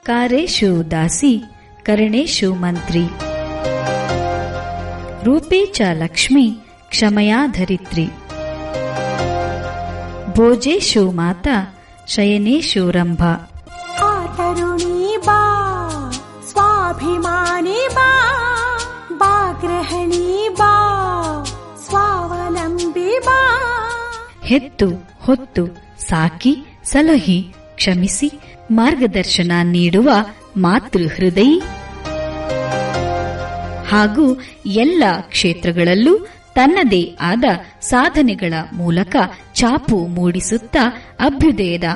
ಕಾರೇಶು ದಾಸಿ ಕರಣೇಶು ಮಂತ್ರಿ ರೂಪೇ ಚ ಲಕ್ಷ್ಮೀ ಕ್ಷಮಯಾ ಧರಿತ್ರಿ ಭೋಜೇಶು ಮಾತಾ ಶಯನೇಶು ರಂಭಾ ತರುಣಿ ಬಾ ಸ್ವಾಭಿಮಾನಿ ಬಾ ಗೃಹಿಣಿ ಬಾ ಸ್ವಾವಲಂಬಿ ಬಾ ಹೆತ್ತು ಹೊತ್ತು ಸಾಕಿ ಸಲಹಿ ಕ್ಷಮಿಸಿ ಮಾರ್ಗದರ್ಶನ ನೀಡುವ ಮಾತೃ ಹೃದಯಿ ಹಾಗೂ ಎಲ್ಲ ಕ್ಷೇತ್ರಗಳಲ್ಲೂ ತನ್ನದೇ ಆದ ಸಾಧನೆಗಳ ಮೂಲಕ ಛಾಪು ಮೂಡಿಸುತ್ತಾ ಅಭ್ಯುದಯದ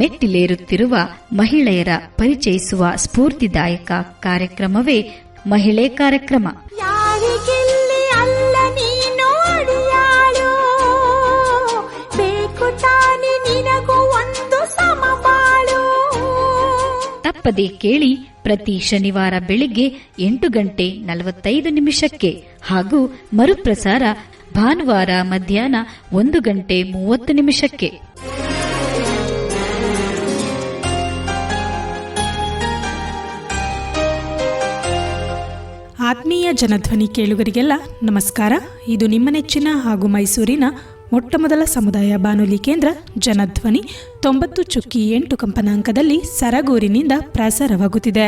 ಮೆಟ್ಟಿಲೇರುತ್ತಿರುವ ಮಹಿಳೆಯರ ಪರಿಚಯಿಸುವ ಸ್ಫೂರ್ತಿದಾಯಕ ಕಾರ್ಯಕ್ರಮವೇ ಮಹಿಳೆ ಕಾರ್ಯಕ್ರಮ. ಯಾರಿಗೆಲ್ಲಿ ಅಲ್ಲ ನೀನೋಡಿಯಾಳು ಬೇಕು ತಾನೆ ನಿನಗೂ ಒಂದು ಸಮಬಾಳು. ತಪ್ಪದೆ ಕೇಳಿ ಪ್ರತಿ ಶನಿವಾರ ಬೆಳಿಗ್ಗೆ 8:45 ಹಾಗೂ ಮರುಪ್ರಸಾರ ಭಾನುವಾರ ಮಧ್ಯಾಹ್ನ 1:30. ಆತ್ಮೀಯ ಜನಧ್ವನಿ ಕೇಳುಗರಿಗೆಲ್ಲ ನಮಸ್ಕಾರ. ಇದು ನಿಮ್ಮ ನೆಚ್ಚಿನ ಹಾಗೂ ಮೈಸೂರಿನ ಮೊಟ್ಟಮೊದಲ ಸಮುದಾಯ ಬಾನುಲಿ ಕೇಂದ್ರ ಜನಧ್ವನಿ 90.8 ಕಂಪನಾಂಕದಲ್ಲಿ ಸರಗೂರಿನಿಂದ ಪ್ರಸಾರವಾಗುತ್ತಿದೆ.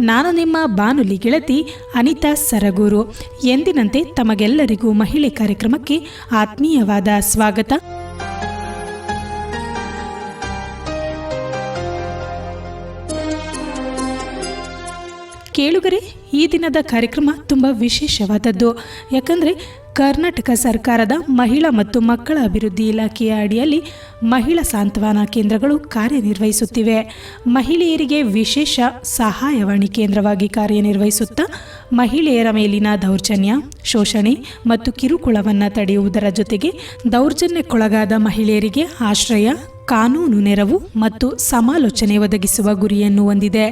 ನಾನು ನಿಮ್ಮ ಬಾನುಲಿ ಗೆಳತಿ ಅನಿತಾ ಸರಗೂರು. ಎಂದಿನಂತೆ ತಮಗೆಲ್ಲರಿಗೂ ಮಹಿಳೆ ಕಾರ್ಯಕ್ರಮಕ್ಕೆ ಆತ್ಮೀಯವಾದ ಸ್ವಾಗತ. ಕೇಳುಗರೆ, ಈ ದಿನದ ಕಾರ್ಯಕ್ರಮ ತುಂಬ ವಿಶೇಷವಾದದ್ದು. ಯಾಕಂದರೆ ಕರ್ನಾಟಕ ಸರ್ಕಾರದ ಮಹಿಳಾ ಮತ್ತು ಮಕ್ಕಳ ಅಭಿವೃದ್ಧಿ ಇಲಾಖೆಯ ಅಡಿಯಲ್ಲಿ ಮಹಿಳಾ ಸಾಂತ್ವನ ಕೇಂದ್ರಗಳು ಕಾರ್ಯನಿರ್ವಹಿಸುತ್ತಿವೆ. ಮಹಿಳೆಯರಿಗೆ ವಿಶೇಷ ಸಹಾಯವಾಣಿ ಕೇಂದ್ರವಾಗಿ ಕಾರ್ಯನಿರ್ವಹಿಸುತ್ತಾ ಮಹಿಳೆಯರ ಮೇಲಿನ ದೌರ್ಜನ್ಯ, ಶೋಷಣೆ ಮತ್ತು ಕಿರುಕುಳವನ್ನು ತಡೆಯುವುದರ ಜೊತೆಗೆ ದೌರ್ಜನ್ಯಕ್ಕೊಳಗಾದ ಮಹಿಳೆಯರಿಗೆ ಆಶ್ರಯ, ಕಾನೂನು ನೆರವು ಮತ್ತು ಸಮಾಲೋಚನೆ ಒದಗಿಸುವ ಗುರಿಯನ್ನು ಹೊಂದಿದೆ.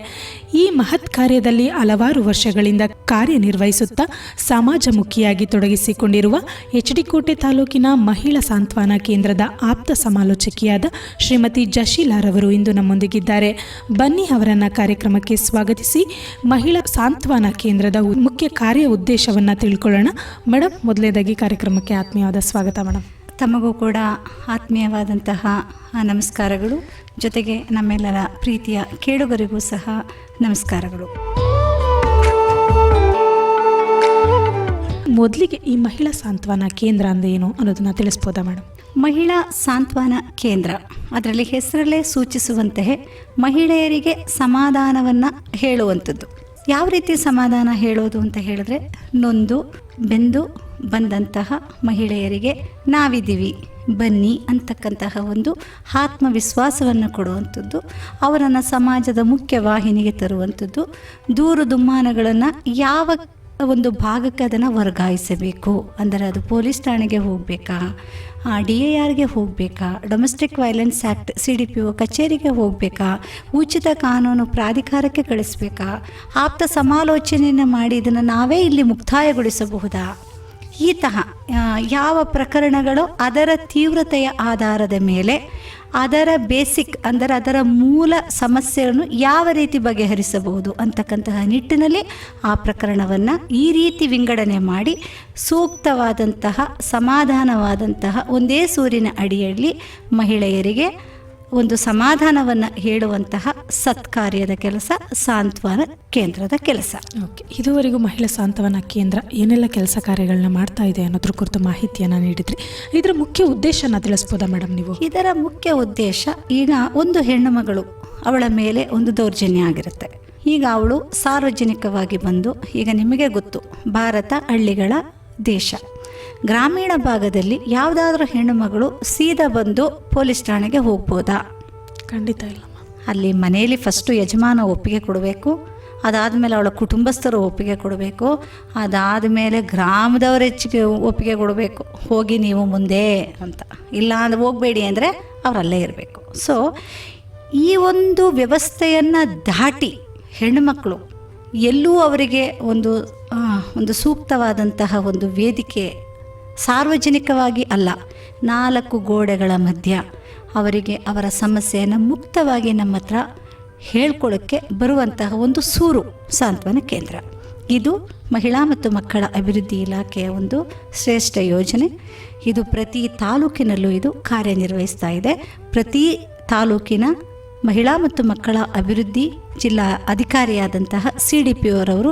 ಈ ಮಹತ್ ಕಾರ್ಯದಲ್ಲಿ ಹಲವಾರು ವರ್ಷಗಳಿಂದ ಕಾರ್ಯನಿರ್ವಹಿಸುತ್ತಾ ಸಮಾಜಮುಖಿಯಾಗಿ ತೊಡಗಿಸಿಕೊಂಡಿರುವ ಎಚ್.ಡಿ. ತಾಲೂಕಿನ ಮಹಿಳಾ ಸಾಂತ್ವನ ಕೇಂದ್ರದ ಆಪ್ತ ಸಮಾಲೋಚಕಿಯಾದ ಶ್ರೀಮತಿ ಜಶೀಲಾರವರು ಇಂದು ನಮ್ಮೊಂದಿಗಿದ್ದಾರೆ. ಬನ್ನಿ ಅವರನ್ನು ಕಾರ್ಯಕ್ರಮಕ್ಕೆ ಸ್ವಾಗತಿಸಿ ಮಹಿಳಾ ಸಾಂತ್ವನ ಕೇಂದ್ರದ ಮುಖ್ಯ ಕಾರ್ಯ ಉದ್ದೇಶವನ್ನು ತಿಳ್ಕೊಳ್ಳೋಣ. ಮೇಡಮ್, ಮೊದಲನೇದಾಗಿ ಕಾರ್ಯಕ್ರಮಕ್ಕೆ ಆತ್ಮೀಯವಾದ ಸ್ವಾಗತ ಮೇಡಮ್. ತಮಗೂ ಕೂಡ ಆತ್ಮೀಯವಾದಂತಹ ನಮಸ್ಕಾರಗಳು. ಜೊತೆಗೆ ನಮ್ಮೆಲ್ಲರ ಪ್ರೀತಿಯ ಕೇಳುಗರಿಗೂ ಸಹ ನಮಸ್ಕಾರಗಳು. ಮೊದಲಿಗೆ ಈ ಮಹಿಳಾ ಸಾಂತ್ವನ ಕೇಂದ್ರ ಅಂದ್ರೆ ಏನು ಅನ್ನೋದನ್ನ ತಿಳಿಸ್ಬೋದಾ ಮೇಡಮ್? ಮಹಿಳಾ ಸಾಂತ್ವನ ಕೇಂದ್ರ, ಅದರಲ್ಲಿ ಹೆಸರಲ್ಲೇ ಸೂಚಿಸುವಂತೆ ಮಹಿಳೆಯರಿಗೆ ಸಮಾಧಾನವನ್ನು ಹೇಳುವಂಥದ್ದು. ಯಾವ ರೀತಿ ಸಮಾಧಾನ ಹೇಳೋದು ಅಂತ ಹೇಳಿದ್ರೆ, ನೊಂದು ಬೆಂದು ಬಂದಂತಹ ಮಹಿಳೆಯರಿಗೆ ನಾವಿದ್ದೀವಿ ಬನ್ನಿ ಅಂತಕ್ಕಂತಹ ಒಂದು ಆತ್ಮವಿಶ್ವಾಸವನ್ನು ಕೊಡುವಂಥದ್ದು, ಅವರನ್ನು ಸಮಾಜದ ಮುಖ್ಯ ವಾಹಿನಿಗೆ ತರುವಂಥದ್ದು, ದೂರು ದುಮ್ಮಾನಗಳನ್ನು ಯಾವ ಒಂದು ಭಾಗಕ್ಕೆ ಅದನ್ನು ವರ್ಗಾಯಿಸಬೇಕು, ಅಂದರೆ ಅದು ಪೊಲೀಸ್ ಠಾಣೆಗೆ ಹೋಗಬೇಕಾ, DARಗೆ ಹೋಗಬೇಕಾ, ಡೊಮೆಸ್ಟಿಕ್ ವೈಲೆನ್ಸ್ ಆ್ಯಕ್ಟ್ CDPO ಕಚೇರಿಗೆ ಹೋಗಬೇಕಾ, ಉಚಿತ ಕಾನೂನು ಪ್ರಾಧಿಕಾರಕ್ಕೆ ಕಳಿಸ್ಬೇಕಾ, ಆಪ್ತ ಸಮಾಲೋಚನೆಯನ್ನು ಮಾಡಿ ಇದನ್ನು ನಾವೇ ಇಲ್ಲಿ ಮುಕ್ತಾಯಗೊಳಿಸಬಹುದಾ, ಈ ತಹ ಯಾವ ಪ್ರಕರಣಗಳು ಅದರ ತೀವ್ರತೆಯ ಆಧಾರದ ಮೇಲೆ ಅದರ ಬೇಸಿಕ್ ಅಂದರೆ ಅದರ ಮೂಲ ಸಮಸ್ಯೆಯನ್ನು ಯಾವ ರೀತಿ ಬಗೆಹರಿಸಬಹುದು ಅಂತಕ್ಕಂತಹ ನಿಟ್ಟಿನಲ್ಲಿ ಆ ಪ್ರಕರಣವನ್ನು ಈ ರೀತಿ ವಿಂಗಡಣೆ ಮಾಡಿ ಸೂಕ್ತವಾದಂತಹ ಸಮಾಧಾನವಾದಂತಹ ಒಂದೇ ಸೂರಿನ ಅಡಿಯಲ್ಲಿ ಮಹಿಳೆಯರಿಗೆ ಒಂದು ಸಮಾಧಾನವನ್ನು ಹೇಳುವಂತಹ ಸತ್ಕಾರ್ಯದ ಕೆಲಸ ಸಾಂತ್ವನ ಕೇಂದ್ರದ ಕೆಲಸ. ಓಕೆ, ಇದುವರೆಗೂ ಮಹಿಳಾ ಸಾಂತ್ವನ ಕೇಂದ್ರ ಏನೆಲ್ಲ ಕೆಲಸ ಕಾರ್ಯಗಳನ್ನ ಮಾಡ್ತಾ ಇದೆ ಅನ್ನೋದ್ರ ಕುರಿತು ಮಾಹಿತಿಯನ್ನು ನೀಡಿದ್ರಿ. ಇದರ ಮುಖ್ಯ ಉದ್ದೇಶನ ತಿಳಿಸ್ಬೋದಾ ಮೇಡಮ್ ನೀವು? ಇದರ ಮುಖ್ಯ ಉದ್ದೇಶ, ಈಗ ಒಂದು ಹೆಣ್ಣು ಮಗಳು, ಅವಳ ಮೇಲೆ ಒಂದು ದೌರ್ಜನ್ಯ ಆಗಿರುತ್ತೆ. ಈಗ ಅವಳು ಸಾರ್ವಜನಿಕವಾಗಿ ಬಂದು, ಈಗ ನಿಮಗೆ ಗೊತ್ತು ಭಾರತ ಹಳ್ಳಿಗಳ ದೇಶ, ಗ್ರಾಮೀಣ ಭಾಗದಲ್ಲಿ ಯಾವುದಾದ್ರೂ ಹೆಣ್ಣು ಮಗಳು ಸೀದಾ ಬಂದು ಪೊಲೀಸ್ ಠಾಣೆಗೆ ಹೋಗ್ಬೋದಾ? ಖಂಡಿತ ಇಲ್ಲ. ಅಲ್ಲಿ ಮನೆಯಲ್ಲಿ ಫಸ್ಟು ಯಜಮಾನ ಒಪ್ಪಿಗೆ ಕೊಡಬೇಕು, ಅದಾದಮೇಲೆ ಅವಳ ಕುಟುಂಬಸ್ಥರು ಒಪ್ಪಿಗೆ ಕೊಡಬೇಕು, ಅದಾದಮೇಲೆ ಗ್ರಾಮದವರು ಹೆಚ್ಚಿಗೆ ಒಪ್ಪಿಗೆ ಕೊಡಬೇಕು, ಹೋಗಿ ನೀವು ಮುಂದೆ ಅಂತ. ಇಲ್ಲ ಅಂದರೆ ಹೋಗಬೇಡಿ ಅಂದರೆ ಅವರಲ್ಲೇ ಇರಬೇಕು. ಸೊ ಈ ಒಂದು ವ್ಯವಸ್ಥೆಯನ್ನು ದಾಟಿ ಹೆಣ್ಣುಮಕ್ಕಳು ಎಲ್ಲೂ ಅವರಿಗೆ ಒಂದು ಸೂಕ್ತವಾದಂತಹ ಒಂದು ವೇದಿಕೆ, ಸಾರ್ವಜನಿಕವಾಗಿ ಅಲ್ಲ, 4 ಗೋಡೆಗಳ ಮಧ್ಯ ಅವರಿಗೆ ಅವರ ಸಮಸ್ಯೆಯನ್ನು ಮುಕ್ತವಾಗಿ ನಮ್ಮ ಹತ್ರ ಹೇಳ್ಕೊಳ್ಳೋಕ್ಕೆ ಬರುವಂತಹ ಒಂದು ಸೂರು ಸಾಂತ್ವನ ಕೇಂದ್ರ. ಇದು ಮಹಿಳಾ ಮತ್ತು ಮಕ್ಕಳ ಅಭಿವೃದ್ಧಿ ಇಲಾಖೆಯ ಒಂದು ಶ್ರೇಷ್ಠ ಯೋಜನೆ. ಇದು ಪ್ರತಿ ತಾಲೂಕಿನಲ್ಲೂ ಇದು ಕಾರ್ಯನಿರ್ವಹಿಸ್ತಾ ಇದೆ. ಪ್ರತಿ ತಾಲೂಕಿನ ಮಹಿಳಾ ಮತ್ತು ಮಕ್ಕಳ ಅಭಿವೃದ್ಧಿ ಜಿಲ್ಲಾ ಅಧಿಕಾರಿಯಾದಂತಹ CDPO ರವರು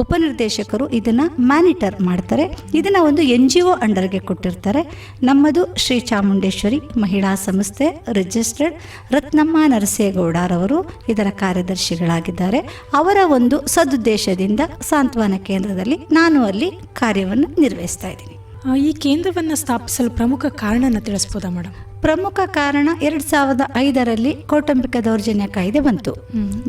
ಉಪನಿರ್ದೇಶಕರು ಇದನ್ನು ಮಾನಿಟರ್ ಮಾಡ್ತಾರೆ. ಇದನ್ನು ಒಂದು NGO ಅಂಡರ್ಗೆ ಕೊಟ್ಟಿರ್ತಾರೆ. ನಮ್ಮದು ಶ್ರೀ ಚಾಮುಂಡೇಶ್ವರಿ ಮಹಿಳಾ ಸಂಸ್ಥೆ ರಿಜಿಸ್ಟರ್ಡ್ ರತ್ನಮ್ಮ ನರಸೇಗೌಡರವರು ಇದರ ಕಾರ್ಯದರ್ಶಿಗಳಾಗಿದ್ದಾರೆ. ಅವರ ಒಂದು ಸದುದ್ದೇಶದಿಂದ ಸಾಂತ್ವನ ಕೇಂದ್ರದಲ್ಲಿ ನಾನು ಅಲ್ಲಿ ಕಾರ್ಯವನ್ನು ನಿರ್ವಹಿಸ್ತಾ ಇದ್ದೀನಿ. ಈ ಕೇಂದ್ರವನ್ನು ಸ್ಥಾಪಿಸಲು ಪ್ರಮುಖ ಕಾರಣನ ತಿಳಿಸ್ಬೋದಾ ಮೇಡಮ್? ಪ್ರಮುಖ ಕಾರಣ 2005ರಲ್ಲಿ ಕೌಟುಂಬಿಕ ದೌರ್ಜನ್ಯ ಕಾಯ್ದೆ ಬಂತು.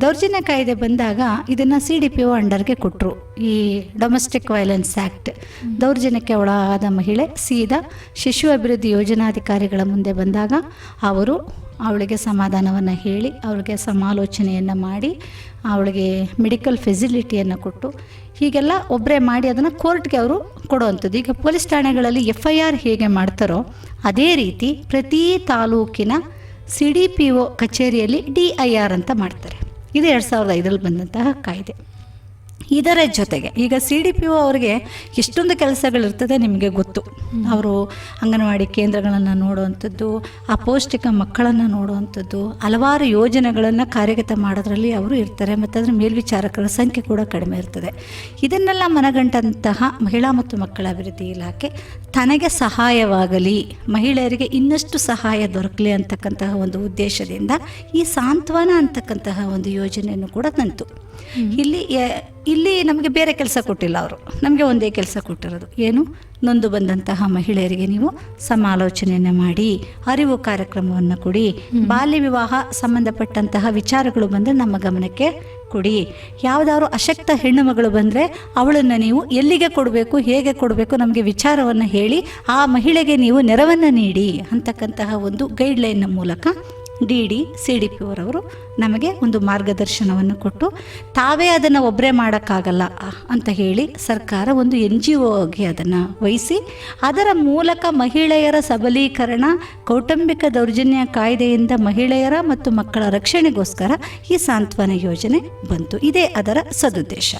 ದೌರ್ಜನ್ಯ ಕಾಯ್ದೆ ಬಂದಾಗ ಇದನ್ನು CDPO ಅಂಡರ್ಗೆ ಕೊಟ್ಟರು. ಈ ಡೊಮೆಸ್ಟಿಕ್ ವೈಲೆನ್ಸ್ ಆ್ಯಕ್ಟ್, ದೌರ್ಜನ್ಯಕ್ಕೆ ಒಳಗಾದ ಮಹಿಳೆ ಸೀದಾ ಶಿಶು ಅಭಿವೃದ್ಧಿ ಯೋಜನಾಧಿಕಾರಿಗಳ ಮುಂದೆ ಬಂದಾಗ ಅವರು ಅವಳಿಗೆ ಸಮಾಧಾನವನ್ನು ಹೇಳಿ ಅವಳಿಗೆ ಸಮಾಲೋಚನೆಯನ್ನು ಮಾಡಿ ಅವಳಿಗೆ ಮೆಡಿಕಲ್ ಫೆಸಿಲಿಟಿಯನ್ನು ಕೊಟ್ಟು ಹೀಗೆಲ್ಲ ಒಬ್ಬರೇ ಮಾಡಿ ಅದನ್ನು ಕೋರ್ಟ್ಗೆ ಅವರು ಕೊಡುವಂಥದ್ದು. ಈಗ ಪೊಲೀಸ್ ಠಾಣೆಗಳಲ್ಲಿ FIR ಹೇಗೆ ಮಾಡ್ತಾರೋ ಅದೇ ರೀತಿ ಪ್ರತಿ ತಾಲೂಕಿನ CDPO ಕಚೇರಿಯಲ್ಲಿ DIR ಅಂತ ಮಾಡ್ತಾರೆ. ಇದು 2005ರಲ್ಲಿ ಬಂದಂತಹ ಕಾಯ್ದೆ. ಇದರ ಜೊತೆಗೆ ಈಗ CDPO ಅವರಿಗೆ ಎಷ್ಟೊಂದು ಕೆಲಸಗಳಿರ್ತದೆ ನಿಮಗೆ ಗೊತ್ತು. ಅವರು ಅಂಗನವಾಡಿ ಕೇಂದ್ರಗಳನ್ನು ನೋಡುವಂಥದ್ದು, ಅಪೌಷ್ಟಿಕ ಮಕ್ಕಳನ್ನು ನೋಡುವಂಥದ್ದು, ಹಲವಾರು ಯೋಜನೆಗಳನ್ನು ಕಾರ್ಯಗತ ಮಾಡೋದ್ರಲ್ಲಿ ಅವರು ಇರ್ತಾರೆ. ಮತ್ತು ಅದರ ಮೇಲ್ವಿಚಾರಕರ ಸಂಖ್ಯೆ ಕೂಡ ಕಡಿಮೆ ಇರ್ತದೆ. ಇದನ್ನೆಲ್ಲ ಮನಗಂಡಂತಹ ಮಹಿಳಾ ಮತ್ತು ಮಕ್ಕಳ ಅಭಿವೃದ್ಧಿ ಇಲಾಖೆ ತನಗೆ ಸಹಾಯವಾಗಲಿ, ಮಹಿಳೆಯರಿಗೆ ಇನ್ನಷ್ಟು ಸಹಾಯ ದೊರಕಲಿ ಅಂತಕ್ಕಂತಹ ಒಂದು ಉದ್ದೇಶದಿಂದ ಈ ಸಾಂತ್ವನ ಅಂತಕ್ಕಂತಹ ಒಂದು ಯೋಜನೆಯನ್ನು ಕೂಡ ತಂತು. ಇಲ್ಲಿ ನಮಗೆ ಬೇರೆ ಕೆಲಸ ಕೊಟ್ಟಿಲ್ಲ, ಅವರು ನಮಗೆ ಒಂದೇ ಕೆಲಸ ಕೊಟ್ಟಿರೋದು ಏನು, ನೊಂದು ಬಂದಂತಹ ಮಹಿಳೆಯರಿಗೆ ನೀವು ಸಮಾಲೋಚನೆಯನ್ನು ಮಾಡಿ ಅರಿವು ಕಾರ್ಯಕ್ರಮವನ್ನು ಕೊಡಿ, ಬಾಲ್ಯ ವಿವಾಹ ಸಂಬಂಧಪಟ್ಟಂತಹ ವಿಚಾರಗಳು ಬಂದರೆ ನಮ್ಮ ಗಮನಕ್ಕೆ ಕೊಡಿ, ಯಾವುದಾದ್ರು ಅಶಕ್ತ ಹೆಣ್ಣು ಮಗಳು ಬಂದರೆ ಅವಳನ್ನು ನೀವು ಎಲ್ಲಿಗೆ ಕೊಡಬೇಕು, ಹೇಗೆ ಕೊಡಬೇಕು ನಮಗೆ ವಿಚಾರವನ್ನು ಹೇಳಿ ಆ ಮಹಿಳೆಗೆ ನೀವು ನೆರವನ್ನು ನೀಡಿ ಅಂತಕ್ಕಂತಹ ಒಂದು ಗೈಡ್ಲೈನ್ನ ಮೂಲಕ DD CDPO ರವರು ನಮಗೆ ಒಂದು ಮಾರ್ಗದರ್ಶನವನ್ನು ಕೊಟ್ಟು ತಾವೇ ಅದನ್ನು ಒಬ್ಬರೇ ಮಾಡೋಕ್ಕಾಗಲ್ಲ ಅಂತ ಹೇಳಿ ಸರ್ಕಾರ ಒಂದು NGOಗೆ ಅದನ್ನು ವಹಿಸಿ ಅದರ ಮೂಲಕ ಮಹಿಳೆಯರ ಸಬಲೀಕರಣ, ಕೌಟುಂಬಿಕ ದೌರ್ಜನ್ಯ ಕಾಯ್ದೆಯಿಂದ ಮಹಿಳೆಯರ ಮತ್ತು ಮಕ್ಕಳ ರಕ್ಷಣೆಗೋಸ್ಕರ ಈ ಸಾಂತ್ವನ ಯೋಜನೆ ಬಂತು. ಇದೇ ಅದರ ಸದುದ್ದೇಶ.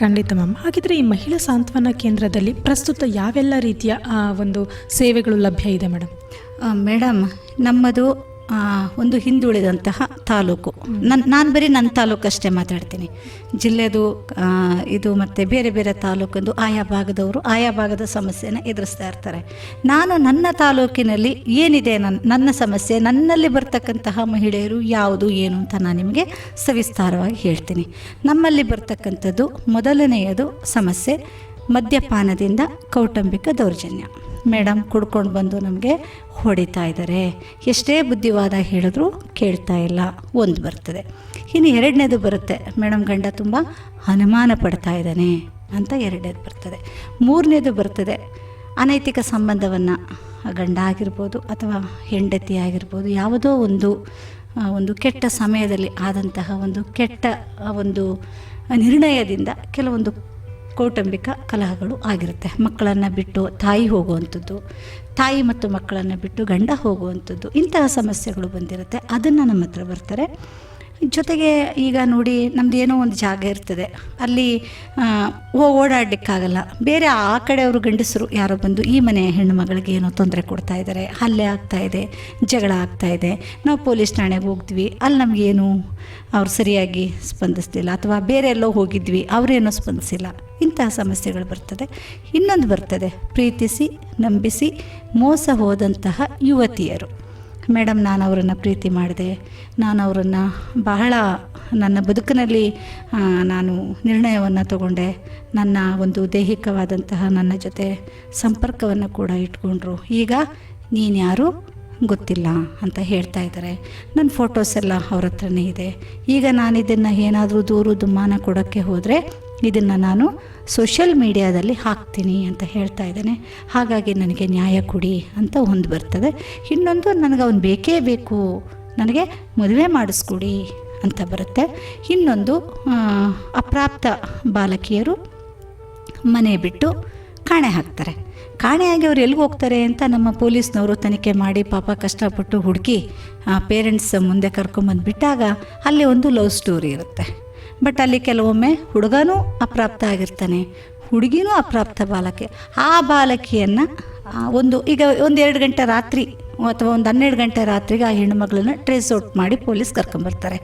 ಖಂಡಿತ ಮ್ಯಾಮ್. ಹಾಗಿದ್ರೆ ಈ ಮಹಿಳಾ ಸಾಂತ್ವನ ಕೇಂದ್ರದಲ್ಲಿ ಪ್ರಸ್ತುತ ಯಾವೆಲ್ಲ ರೀತಿಯ ಒಂದು ಸೇವೆಗಳು ಲಭ್ಯ ಇದೆ ಮೇಡಮ್? ಮೇಡಮ್, ನಮ್ಮದು ಒಂದು ಹಿಂದುಳಿದಂತಹ ತಾಲೂಕು. ನಾನು ಬರೀ ನನ್ನ ತಾಲೂಕು ಅಷ್ಟೇ ಮಾತಾಡ್ತೀನಿ. ಜಿಲ್ಲೆದು ಇದು ಮತ್ತು ಬೇರೆ ಬೇರೆ ತಾಲೂಕಂದು ಆಯಾ ಭಾಗದವರು ಆಯಾ ಭಾಗದ ಸಮಸ್ಯೆನ ಎದುರಿಸ್ತಾ ಇರ್ತಾರೆ. ನಾನು ನನ್ನ ತಾಲೂಕಿನಲ್ಲಿ ಏನಿದೆ ನನ್ನ ಸಮಸ್ಯೆ, ನನ್ನಲ್ಲಿ ಬರ್ತಕ್ಕಂತಹ ಮಹಿಳೆಯರು ಯಾವುದು ಏನು ಅಂತ ನಾನು ನಿಮಗೆ ಸವಿಸ್ತಾರವಾಗಿ ಹೇಳ್ತೀನಿ. ನಮ್ಮಲ್ಲಿ ಬರ್ತಕ್ಕಂಥದ್ದು ಮೊದಲನೆಯದು ಸಮಸ್ಯೆ ಮದ್ಯಪಾನದಿಂದ ಕೌಟುಂಬಿಕ ದೌರ್ಜನ್ಯ. ಮೇಡಮ್ ಕುಡ್ಕೊಂಡು ಬಂದು ನಮಗೆ ಹೊಡಿತಾ ಇದ್ದಾರೆ, ಎಷ್ಟೇ ಬುದ್ಧಿವಾದ ಹೇಳಿದ್ರು ಕೇಳ್ತಾ ಇಲ್ಲ, ಒಂದು ಬರ್ತದೆ. ಇನ್ನು ಎರಡನೇದು ಬರುತ್ತೆ, ಮೇಡಮ್ ಗಂಡ ತುಂಬ ಅನುಮಾನ ಪಡ್ತಾ ಇದ್ದಾನೆ ಅಂತ ಎರಡನೇದು ಬರ್ತದೆ. ಮೂರನೇದು ಬರ್ತದೆ, ಅನೈತಿಕ ಸಂಬಂಧವನ್ನು ಗಂಡ ಆಗಿರ್ಬೋದು ಅಥವಾ ಹೆಂಡತಿ ಆಗಿರ್ಬೋದು ಯಾವುದೋ ಒಂದು ಕೆಟ್ಟ ಸಮಯದಲ್ಲಿ ಆದಂತಹ ಒಂದು ಕೆಟ್ಟ ಒಂದು ನಿರ್ಣಯದಿಂದ ಕೆಲವೊಂದು ಕೌಟುಂಬಿಕ ಕಲಹಗಳು ಆಗಿರುತ್ತೆ. ಮಕ್ಕಳನ್ನು ಬಿಟ್ಟು ತಾಯಿ ಹೋಗುವಂಥದ್ದು, ತಾಯಿ ಮತ್ತು ಮಕ್ಕಳನ್ನು ಬಿಟ್ಟು ಗಂಡ ಹೋಗುವಂಥದ್ದು, ಇಂತಹ ಸಮಸ್ಯೆಗಳು ಬಂದಿರುತ್ತೆ. ಅದನ್ನು ನಮ್ಮ ಹತ್ರ ಬರ್ತಾರೆ. ಜೊತೆಗೆ ಈಗ ನೋಡಿ, ನಮ್ಮದು ಏನೋ ಒಂದು ಜಾಗ ಇರ್ತದೆ, ಅಲ್ಲಿ ಓಡಾಡಲಿಕ್ಕಾಗಲ್ಲ. ಬೇರೆ ಆ ಕಡೆಯವರು ಗಂಡಸರು ಯಾರೋ ಬಂದು ಈ ಮನೆಯ ಹೆಣ್ಣು ಮಗಳಿಗೆ ಏನೋ ತೊಂದರೆ ಕೊಡ್ತಾ ಇದ್ದಾರೆ, ಹಲ್ಲೆ ಆಗ್ತಾಯಿದೆ, ಜಗಳ ಆಗ್ತಾಯಿದೆ, ನಾವು ಪೊಲೀಸ್ ಠಾಣೆಗೆ ಹೋಗ್ತೀವಿ, ಅಲ್ಲಿ ನಮಗೇನು ಅವ್ರು ಸರಿಯಾಗಿ ಸ್ಪಂದಿಸ್ತಿಲ್ಲ, ಅಥವಾ ಬೇರೆ ಎಲ್ಲೋ ಹೋಗಿದ್ವಿ ಅವರೇನೋ ಸ್ಪಂದಿಸಿಲ್ಲ, ಇಂತಹ ಸಮಸ್ಯೆಗಳು ಬರ್ತದೆ. ಇನ್ನೊಂದು ಬರ್ತದೆ, ಪ್ರೀತಿಸಿ ನಂಬಿಸಿ ಮೋಸ ಹೋದಂತಹ ಯುವತಿಯರು. ಮೇಡಮ್, ನಾನು ಅವರನ್ನು ಪ್ರೀತಿ ಮಾಡಿದೆ, ನಾನು ಅವರನ್ನು ಬಹಳ ನನ್ನ ಬದುಕಿನಲ್ಲಿ ನಾನು ನಿರ್ಣಯವನ್ನು ತಗೊಂಡೆ, ನನ್ನ ಒಂದು ದೈಹಿಕವಾದಂತಹ ನನ್ನ ಜೊತೆ ಸಂಪರ್ಕವನ್ನು ಕೂಡ ಇಟ್ಕೊಂಡ್ರು, ಈಗ ನೀನು ಯಾರು ಗೊತ್ತಿಲ್ಲ ಅಂತ ಹೇಳ್ತಾ ಇದ್ದಾರೆ. ನನ್ನ ಫೋಟೋಸ್ ಎಲ್ಲ ಅವ್ರ ಹತ್ರನೇ ಇದೆ. ಈಗ ನಾನು ಇದನ್ನು ಏನಾದರೂ ದೂರು ದುಮ್ಮಾನ ಕೊಡೋಕ್ಕೆ ಹೋದರೆ ಇದನ್ನು ನಾನು ಸೋಷಿಯಲ್ ಮೀಡಿಯಾದಲ್ಲಿ ಹಾಕ್ತೀನಿ ಅಂತ ಹೇಳ್ತಾ ಇದ್ದಾನೆ, ಹಾಗಾಗಿ ನನಗೆ ನ್ಯಾಯ ಕೊಡಿ ಅಂತ ಒಂದು ಬರ್ತದೆ. ಇನ್ನೊಂದು, ನನಗೆ ಅವನು ಬೇಕೇ ಬೇಕು, ನನಗೆ ಮದುವೆ ಮಾಡಿಸ್ಕೊಡಿ ಅಂತ ಬರುತ್ತೆ. ಇನ್ನೊಂದು, ಅಪ್ರಾಪ್ತ ಬಾಲಕಿಯರು ಮನೆ ಬಿಟ್ಟು ಕಾಣೆ ಹಾಕ್ತಾರೆ. ಕಾಣೆಯಾಗಿ ಅವ್ರು ಎಲ್ಲಿಗೆ ಹೋಗ್ತಾರೆ ಅಂತ ನಮ್ಮ ಪೊಲೀಸ್ನವರು ತನಿಖೆ ಮಾಡಿ ಪಾಪ ಕಷ್ಟಪಟ್ಟು ಹುಡುಕಿ ಪೇರೆಂಟ್ಸ್ ಮುಂದೆ ಕರ್ಕೊಂಬಂದುಬಿಟ್ಟಾಗ ಅಲ್ಲಿ ಒಂದು ಲವ್ ಸ್ಟೋರಿ ಇರುತ್ತೆ. ಬಟ್ ಅಲ್ಲಿ ಕೆಲವೊಮ್ಮೆ ಹುಡುಗನೂ ಅಪ್ರಾಪ್ತ ಆಗಿರ್ತಾನೆ, ಹುಡುಗಿನೂ ಅಪ್ರಾಪ್ತ ಬಾಲಕಿ. ಆ ಬಾಲಕಿಯನ್ನು ಒಂದು 2 ಗಂಟೆ ರಾತ್ರಿ ಅಥವಾ ಒಂದು 12 ಗಂಟೆ ರಾತ್ರಿಗೆ ಆ ಹೆಣ್ಣುಮಗಳನ್ನ ಟ್ರೇಸ್ ಔಟ್ ಮಾಡಿ ಪೊಲೀಸ್ ಕರ್ಕೊಂಬರ್ತಾರೆ.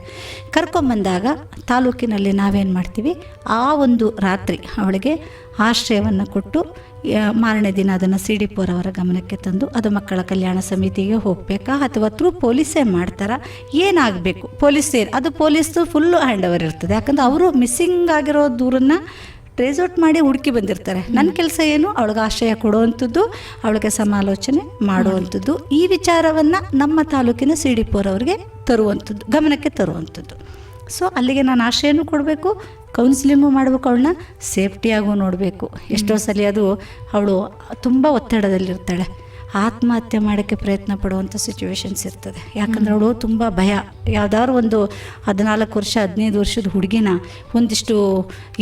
ಕರ್ಕೊಂಬಂದಾಗ ತಾಲೂಕಿನಲ್ಲಿ ನಾವೇನು ಮಾಡ್ತೀವಿ, ಆ ಒಂದು ರಾತ್ರಿ ಅವಳಿಗೆ ಆಶ್ರಯವನ್ನು ಕೊಟ್ಟು ಮಾರನೇ ದಿನ ಅದನ್ನು CDPO ಅವರ ಗಮನಕ್ಕೆ ತಂದು ಅದು ಮಕ್ಕಳ ಕಲ್ಯಾಣ ಸಮಿತಿಗೆ ಹೋಗಬೇಕಾ ಅಥವಾ ಥ್ರೂ ಪೊಲೀಸೇ ಮಾಡ್ತಾರಾ, ಏನಾಗಬೇಕು, ಪೊಲೀಸ್ದು ಫುಲ್ಲು ಹ್ಯಾಂಡ್ ಓವರ್ ಇರ್ತದೆ. ಯಾಕಂದರೆ ಅವರು ಮಿಸ್ಸಿಂಗ್ ಆಗಿರೋ ದೂರನ್ನು ಟ್ರೇಸ್ ಔಟ್ ಮಾಡಿ ಹುಡುಕಿ ಬಂದಿರ್ತಾರೆ. ನನ್ನ ಕೆಲಸ ಏನು, ಅವಳಿಗೆ ಆಶ್ರಯ ಕೊಡುವಂಥದ್ದು, ಅವಳಿಗೆ ಸಮಾಲೋಚನೆ ಮಾಡುವಂಥದ್ದು, ಈ ವಿಚಾರವನ್ನು ನಮ್ಮ ತಾಲೂಕಿನ CDPO ಅವರಿಗೆ ತರುವಂಥದ್ದು, ಗಮನಕ್ಕೆ ತರುವಂಥದ್ದು. ಸೊ ಅಲ್ಲಿಗೆ ನಾನು ಆಶ್ರಯನೂ ಕೊಡಬೇಕು, ಕೌನ್ಸಿಲಿಂಗು ಮಾಡಬೇಕು, ಅವಳನ್ನ ಸೇಫ್ಟಿಯಾಗೂ ನೋಡಬೇಕು. ಎಷ್ಟೋ ಸಲ ಅದು ಅವಳು ತುಂಬ ಒತ್ತಡದಲ್ಲಿರ್ತಾಳೆ, ಆತ್ಮಹತ್ಯೆ ಮಾಡೋಕ್ಕೆ ಪ್ರಯತ್ನ ಪಡುವಂಥ ಸಿಚುವೇಶನ್ಸ್ ಇರ್ತದೆ. ಯಾಕಂದರೆ ಅವಳು ತುಂಬ ಭಯ. ಯಾವುದಾದ್ರು ಒಂದು 14 ವರ್ಷ 15 ವರ್ಷದ ಹುಡುಗಿನ ಒಂದಿಷ್ಟು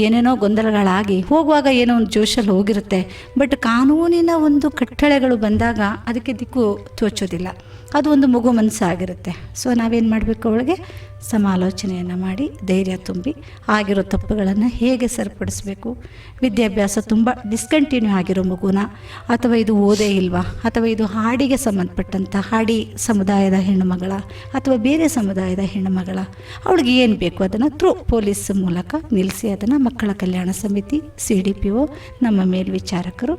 ಏನೇನೋ ಗೊಂದಲಗಳಾಗಿ ಹೋಗುವಾಗ ಏನೋ ಒಂದು ಜೋಶಲ್ಲಿ ಹೋಗಿರುತ್ತೆ. ಬಟ್ ಕಾನೂನಿನ ಒಂದು ಕಟ್ಟಳೆಗಳು ಬಂದಾಗ ಅದಕ್ಕೆ ದಿಕ್ಕು ತೋಚೋದಿಲ್ಲ. ಅದು ಒಂದು ಮಗು ಮನಸ್ಸಾಗಿರುತ್ತೆ. ಸೊ ನಾವೇನು ಮಾಡಬೇಕು, ಅವಳಿಗೆ ಸಮಾಲೋಚನೆಯನ್ನು ಮಾಡಿ ಧೈರ್ಯ ತುಂಬಿ ಆಗಿರೋ ತಪ್ಪುಗಳನ್ನು ಹೇಗೆ ಸರಿಪಡಿಸಬೇಕು, ವಿದ್ಯಾಭ್ಯಾಸ ತುಂಬ ಡಿಸ್ಕಂಟಿನ್ಯೂ ಆಗಿರೋ ಮಗುನ, ಅಥವಾ ಇದು ಓದೇ ಇಲ್ವಾ, ಅಥವಾ ಇದು ಹಾಡಿಗೆ ಸಂಬಂಧಪಟ್ಟಂಥ ಹಾಡಿ ಸಮುದಾಯದ ಹೆಣ್ಣುಮಗಳ ಅಥವಾ ಬೇರೆ ಸಮುದಾಯದ ಹೆಣ್ಣುಮಗಳ, ಅವಳಿಗೆ ಏನು ಬೇಕು ಅದನ್ನು ಥ್ರೂ ಪೊಲೀಸ್ ಮೂಲಕ ನಿಲ್ಲಿಸಿ ಅದನ್ನು ಮಕ್ಕಳ ಕಲ್ಯಾಣ ಸಮಿತಿ, CDPO, ನಮ್ಮ ಮೇಲ್ವಿಚಾರಕರು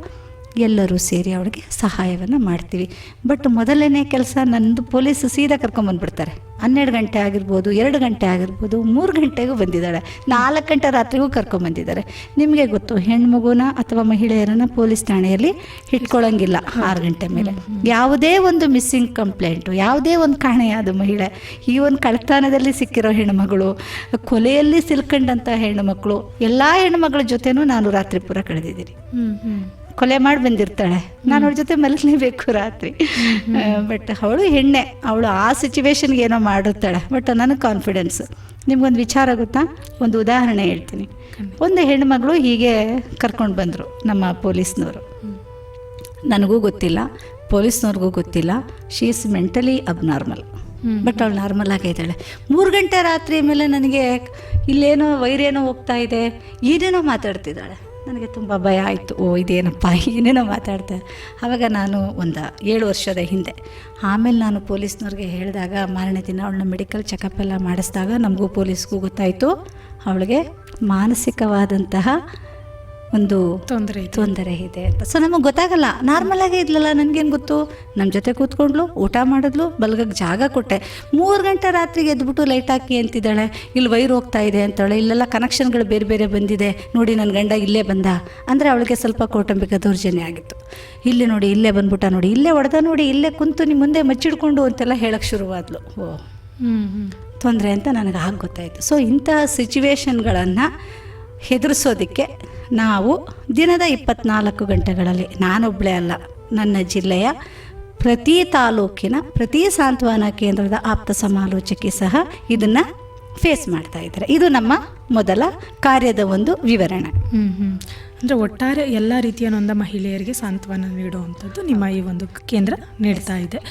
ಎಲ್ಲರೂ ಸೇರಿ ಅವಳಿಗೆ ಸಹಾಯವನ್ನು ಮಾಡ್ತೀವಿ. ಬಟ್ ಮೊದಲನೇ ಕೆಲಸ ನನ್ನದು ಪೊಲೀಸ್ ಸೀದಾ ಕರ್ಕೊಂಬಂದುಬಿಡ್ತಾರೆ. 12 ಗಂಟೆ ಆಗಿರ್ಬೋದು, 2 ಗಂಟೆ ಆಗಿರ್ಬೋದು, 3 ಗಂಟೆಗೂ ಬಂದಿದ್ದಾಳೆ, 4 ಗಂಟೆ ರಾತ್ರಿಗೂ ಕರ್ಕೊಂಬಂದಿದ್ದಾರೆ. ನಿಮಗೆ ಗೊತ್ತು, ಹೆಣ್ಮಗುನ ಅಥವಾ ಮಹಿಳೆಯರನ್ನು ಪೊಲೀಸ್ ಠಾಣೆಯಲ್ಲಿ ಇಟ್ಕೊಳ್ಳೋಂಗಿಲ್ಲ 6 ಗಂಟೆ ಮೇಲೆ. ಯಾವುದೇ ಒಂದು ಮಿಸ್ಸಿಂಗ್ ಕಂಪ್ಲೇಂಟು, ಯಾವುದೇ ಒಂದು ಕಾಣೆಯಾದ ಮಹಿಳೆ, ಈ ಒಂದು ಕಳ್ತನದಲ್ಲಿ ಸಿಕ್ಕಿರೋ ಹೆಣ್ಣುಮಗಳು, ಕೊಲೆಯಲ್ಲಿ ಸಿಲ್ಕೊಂಡಂಥ ಹೆಣ್ಣುಮಕ್ಕಳು, ಎಲ್ಲ ಹೆಣ್ಣುಮಗಳ ಜೊತೆನೂ ನಾನು ರಾತ್ರಿ ಪೂರ ಕಳೆದಿದ್ದೀನಿ. ಕೊಲೆ ಮಾಡಿ ಬಂದಿರ್ತಾಳೆ, ನಾನು ಅವಳ ಜೊತೆ ಮಲಗಲೇಬೇಕು ರಾತ್ರಿ. ಬಟ್ ಅವಳು ಹೆಣ್ಣೆ, ಅವಳು ಆ ಸಿಚುವೇಶನ್ಗೆ ಏನೋ ಮಾಡಿರ್ತಾಳೆ. ಬಟ್ ನನಗೆ ಕಾನ್ಫಿಡೆನ್ಸ್. ನಿಮ್ಗೊಂದು ವಿಚಾರ ಗೊತ್ತಾ, ಒಂದು ಉದಾಹರಣೆ ಹೇಳ್ತೀನಿ. ಒಂದು ಹೆಣ್ಣುಮಗಳು ಹೀಗೆ ಕರ್ಕೊಂಡು ಬಂದರು ನಮ್ಮ ಪೊಲೀಸ್ನವರು. ನನಗೂ ಗೊತ್ತಿಲ್ಲ, ಪೊಲೀಸ್ನವ್ರಿಗೂ ಗೊತ್ತಿಲ್ಲ. She is mentally abnormal. But ಅವಳು ನಾರ್ಮಲ್ ಆಗೇ ಇದ್ದಾಳೆ. 3 ಗಂಟೆ ರಾತ್ರಿ ಮೇಲೆ ನನಗೆ ಇಲ್ಲೇನೋ ವೈರೇನೋ ಹೋಗ್ತಾ ಇದೆ, ಏನೇನೋ ಮಾತಾಡ್ತಿದ್ದಾಳೆ. ನನಗೆ ತುಂಬ ಭಯ ಆಯಿತು. ಇದೇನಪ್ಪ ಏನೇನೋ ಮಾತಾಡ್ತಾರೆ. ಆವಾಗ ನಾನು ಒಂದು 7 ವರ್ಷದ ಹಿಂದೆ ಆಮೇಲೆ ನಾನು ಪೊಲೀಸ್ನವ್ರಿಗೆ ಹೇಳಿದಾಗ, ಮಾರನೇ ದಿನ ಅವಳನ್ನ ಮೆಡಿಕಲ್ ಚೆಕಪ್ ಎಲ್ಲ ಮಾಡಿಸಿದಾಗ ನಮಗೂ ಪೊಲೀಸ್ಗೂ ಗೊತ್ತಾಯಿತು ಅವಳಿಗೆ ಮಾನಸಿಕವಾದಂತಹ ಒಂದು ತೊಂದರೆ ಇದೆ ಅಂತ. ಸೊ ನಮಗೆ ಗೊತ್ತಾಗಲ್ಲ, ನಾರ್ಮಲಾಗೇ ಇದ್ಲಲ್ಲ, ನನಗೇನು ಗೊತ್ತು. ನಮ್ಮ ಜೊತೆ ಕೂತ್ಕೊಂಡ್ಲು, ಊಟ ಮಾಡಿದ್ಲು, ಬಲ್ಗಕ್ಕೆ ಜಾಗ ಕೊಟ್ಟೆ. 3 ಗಂಟೆ ರಾತ್ರಿಗೆ ಎದ್ಬಿಟ್ಟು ಲೈಟ್ ಹಾಕಿ ಅಂತಿದ್ದಾಳೆ, ಇಲ್ಲಿ ವೈರ್ ಹೋಗ್ತಾ ಇದೆ ಅಂತಾಳೆ, ಇಲ್ಲೆಲ್ಲ ಕನೆಕ್ಷನ್ಗಳು ಬೇರೆ ಬೇರೆ ಬಂದಿದೆ ನೋಡಿ, ನನ್ನ ಗಂಡ ಇಲ್ಲೇ ಬಂದ ಅಂದರೆ ಅವಳಿಗೆ ಸ್ವಲ್ಪ ಕೌಟುಂಬಿಕ ದೌರ್ಜನ್ಯ ಆಗಿತ್ತು. ಇಲ್ಲಿ ನೋಡಿ, ಇಲ್ಲೇ ಬಂದ್ಬಿಟ್ಟ ನೋಡಿ, ಇಲ್ಲೇ ಹೊಡೆದ ನೋಡಿ, ಇಲ್ಲೇ ಕುಂತು ನಿಮ್ಮ ಮುಂದೆ ಮಚ್ಚಿಡ್ಕೊಂಡು ಅಂತೆಲ್ಲ ಹೇಳಕ್ಕೆ ಶುರುವಾದ್ಲು. ತೊಂದರೆ ಅಂತ ನನಗೆ ಆಗ ಗೊತ್ತಾಯಿತು. ಸೊ ಇಂಥ ಸಿಚುವೇಶನ್ಗಳನ್ನು ಹೆದರಿಸೋದಕ್ಕೆ ನಾವು ದಿನದ 24 ಗಂಟೆಗಳಲ್ಲಿ, ನಾನೊಬ್ಬಳೇ ಅಲ್ಲ, ನನ್ನ ಜಿಲ್ಲೆಯ ಪ್ರತಿ ತಾಲೂಕಿನ ಪ್ರತಿ ಸಾಂತ್ವನ ಕೇಂದ್ರದ ಆಪ್ತ ಸಮಾಲೋಚಕಿ ಸಹ ಇದನ್ನು ಫೇಸ್ ಮಾಡ್ತಾ ಇದ್ದಾರೆ. ಇದು ನಮ್ಮ ಮೊದಲ ಕಾರ್ಯದ ಒಂದು ವಿವರಣೆ. ಅಂದರೆ ಒಟ್ಟಾರೆ ಎಲ್ಲ ರೀತಿಯ ನೊಂದ ಮಹಿಳೆಯರಿಗೆ ಸಾಂತ್ವನ ನೀಡುವಂಥದ್ದು ನಿಮ್ಮ ಈ ಒಂದು ಕೇಂದ್ರ ನೀಡ್ತಾ ಇದೆ.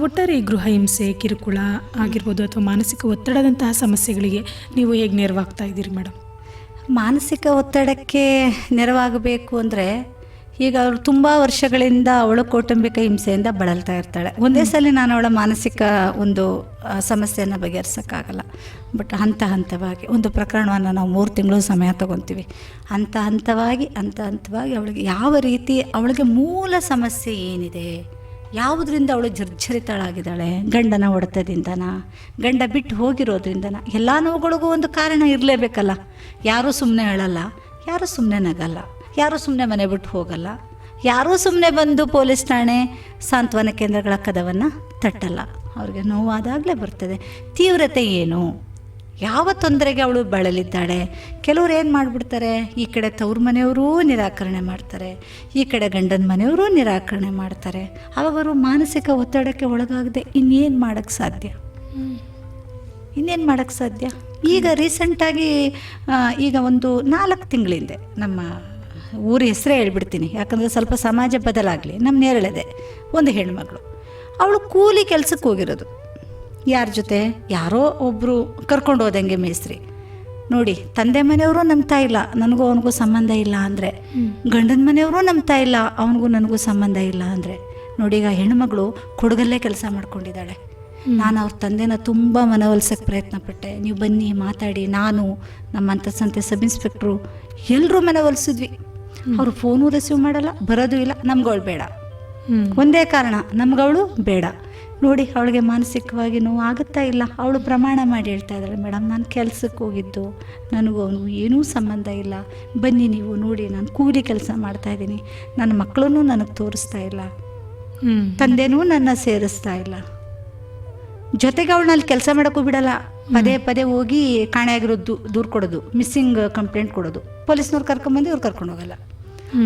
ಒಟ್ಟಾರೆ ಈ ಗೃಹ ಹಿಂಸೆ, ಕಿರುಕುಳ ಆಗಿರ್ಬೋದು ಅಥವಾ ಮಾನಸಿಕ ಒತ್ತಡದಂತಹ ಸಮಸ್ಯೆಗಳಿಗೆ ನೀವು ಹೇಗೆ ನೆರವಾಗ್ತಾ ಇದ್ದೀರಿ ಮೇಡಮ್? ಮಾನಸಿಕ ಒತ್ತಡಕ್ಕೆ ನೆರವಾಗಬೇಕು ಅಂದರೆ, ಈಗ ಅವಳು ತುಂಬ ವರ್ಷಗಳಿಂದ ಅವಳು ಕೌಟುಂಬಿಕ ಹಿಂಸೆಯಿಂದ ಬಳಲ್ತಾ ಇರ್ತಾಳೆ. ಒಂದೇ ಸಲ ನಾನು ಅವಳ ಮಾನಸಿಕ ಒಂದು ಸಮಸ್ಯೆಯನ್ನು ಬಗೆಹರಿಸೋಕ್ಕಾಗಲ್ಲ. ಬಟ್ ಹಂತವಾಗಿ ಒಂದು ಪ್ರಕರಣವನ್ನು ನಾವು 3 ತಿಂಗಳು ಸಮಯ ತಗೊತೀವಿ. ಹಂತವಾಗಿ ಅವಳಿಗೆ ಯಾವ ರೀತಿ, ಅವಳಿಗೆ ಮೂಲ ಸಮಸ್ಯೆ ಏನಿದೆ, ಯಾವುದರಿಂದ ಅವಳು ಜರ್ಜರಿತಳಾಗಿದ್ದಾಳೆ, ಗಂಡನ ಹೊಡೆತದಿಂದನ, ಗಂಡ ಬಿಟ್ಟು ಹೋಗಿರೋದ್ರಿಂದನ, ಎಲ್ಲ ನೋವುಗಳಿಗೂ ಒಂದು ಕಾರಣ ಇರಲೇಬೇಕಲ್ಲ. ಯಾರೂ ಸುಮ್ಮನೆ ಹೇಳಲ್ಲ, ಯಾರೂ ಸುಮ್ಮನೆ ನಗಲ್ಲ, ಯಾರೂ ಸುಮ್ಮನೆ ಮನೆ ಬಿಟ್ಟು ಹೋಗಲ್ಲ, ಯಾರೂ ಸುಮ್ಮನೆ ಬಂದು ಪೊಲೀಸ್ ಠಾಣೆ, ಸಾಂತ್ವನ ಕೇಂದ್ರಗಳ ಕದವನ್ನು ತಟ್ಟಲ್ಲ. ಅವ್ರಿಗೆ ನೋವಾದಾಗಲೇ ಬರ್ತದೆ. ತೀವ್ರತೆ ಏನು, ಯಾವ ತೊಂದರೆಗೆ ಅವಳು ಬಳಲಿದ್ದಾಳೆ. ಕೆಲವ್ರು ಏನು ಮಾಡಿಬಿಡ್ತಾರೆ, ಈ ಕಡೆ ತವ್ರ ಮನೆಯವರೂ ನಿರಾಕರಣೆ ಮಾಡ್ತಾರೆ, ಈ ಕಡೆ ಗಂಡನ ಮನೆಯವರೂ ನಿರಾಕರಣೆ ಮಾಡ್ತಾರೆ. ಆವಾಗ ಅವರು ಮಾನಸಿಕ ಒತ್ತಡಕ್ಕೆ ಒಳಗಾಗದೆ ಇನ್ನೇನು ಮಾಡೋಕ್ಕೆ ಸಾಧ್ಯ? ಈಗ ರೀಸೆಂಟಾಗಿ ಈಗ ಒಂದು 4 ತಿಂಗಳಿಂದೆ ನಮ್ಮ ಊರ ಹೆಸರೇ ಹೇಳ್ಬಿಡ್ತೀನಿ, ಯಾಕಂದರೆ ಸ್ವಲ್ಪ ಸಮಾಜ ಬದಲಾಗಲಿ. ನಮ್ಮ ನೇರಳೆದೆ ಒಂದು ಹೆಣ್ಮಗಳು, ಅವಳು ಕೂಲಿ ಕೆಲಸಕ್ಕೆ ಹೋಗಿರೋದು. ಯಾರ ಜೊತೆ? ಯಾರೋ ಒಬ್ಬರು ಕರ್ಕೊಂಡು ಹೋದಂಗೆ ಮೇಸ್ತ್ರಿ. ನೋಡಿ, ತಂದೆ ಮನೆಯವರು ನಂಬ್ತಾ ಇಲ್ಲ, ನನಗೂ ಅವನಿಗೂ ಸಂಬಂಧ ಇಲ್ಲ ಅಂದರೆ, ಗಂಡನ ಮನೆಯವರು ನಂಬ್ತಾ ಇಲ್ಲ, ಅವನಿಗೂ ನನಗೂ ಸಂಬಂಧ ಇಲ್ಲ ಅಂದರೆ, ನೋಡಿ ಈಗ ಹೆಣ್ಮಗಳು ಕೊಡಗಲ್ಲೇ ಕೆಲಸ ಮಾಡ್ಕೊಂಡಿದ್ದಾಳೆ. ನಾನು ಅವ್ರ ತಂದೆನ ತುಂಬ ಮನವೊಲಿಸೋಕ್ಕೆ ಪ್ರಯತ್ನ ಪಟ್ಟೆ, ನೀವು ಬನ್ನಿ ಮಾತಾಡಿ. ನಾನು ನಮ್ಮಂಥ ಸಂತೆ ಸಬ್ ಇನ್ಸ್ಪೆಕ್ಟ್ರು ಎಲ್ಲರೂ ಮನವೊಲಿಸಿದ್ವಿ. ಅವರು ಫೋನು ರಿಸೀವ್ ಮಾಡಲ್ಲ, ಬರೋದು ಇಲ್ಲ. ನಮ್ಗಳು ಬೇಡ, ಒಂದೇ ಕಾರಣ, ನಮ್ಗಳು ಬೇಡ. ನೋಡಿ ಅವಳಿಗೆ ಮಾನಸಿಕವಾಗಿ ನೋವು ಆಗುತ್ತಾ ಇಲ್ಲ. ಅವಳು ಪ್ರಮಾಣ ಮಾಡಿ ಹೇಳ್ತಾ ಇದ್ದಾಳೆ, ಮೇಡಮ್ ನಾನು ಕೆಲಸಕ್ಕೆ ಹೋಗಿದ್ದು, ನನಗೂ ಅವನಿಗೂ ಏನೂ ಸಂಬಂಧ ಇಲ್ಲ, ಬನ್ನಿ ನೀವು ನೋಡಿ, ನಾನು ಕೂಲಿ ಕೆಲಸ ಮಾಡ್ತಾಯಿದ್ದೀನಿ, ನನ್ನ ಮಕ್ಕಳನ್ನೂ ನನಗೆ ತೋರಿಸ್ತಾ ಇಲ್ಲ, ತಂದೆನೂ ನನ್ನ ಸೇರಿಸ್ತಾ ಇಲ್ಲ, ಜೊತೆಗೆ ಅವಳನ್ನಲ್ಲಿ ಕೆಲಸ ಮಾಡೋಕ್ಕೂ ಬಿಡಲ್ಲ. ಪದೇ ಪದೇ ಹೋಗಿ ಕಾಣೆಯಾಗಿರೋದು ದೂರು ಕೊಡೋದು, ಮಿಸ್ಸಿಂಗ್ ಕಂಪ್ಲೇಂಟ್ ಕೊಡೋದು, ಪೊಲೀಸ್ನವ್ರು ಕರ್ಕೊಂಬಂದು ಇವ್ರು ಕರ್ಕೊಂಡು ಹೋಗಲ್ಲ.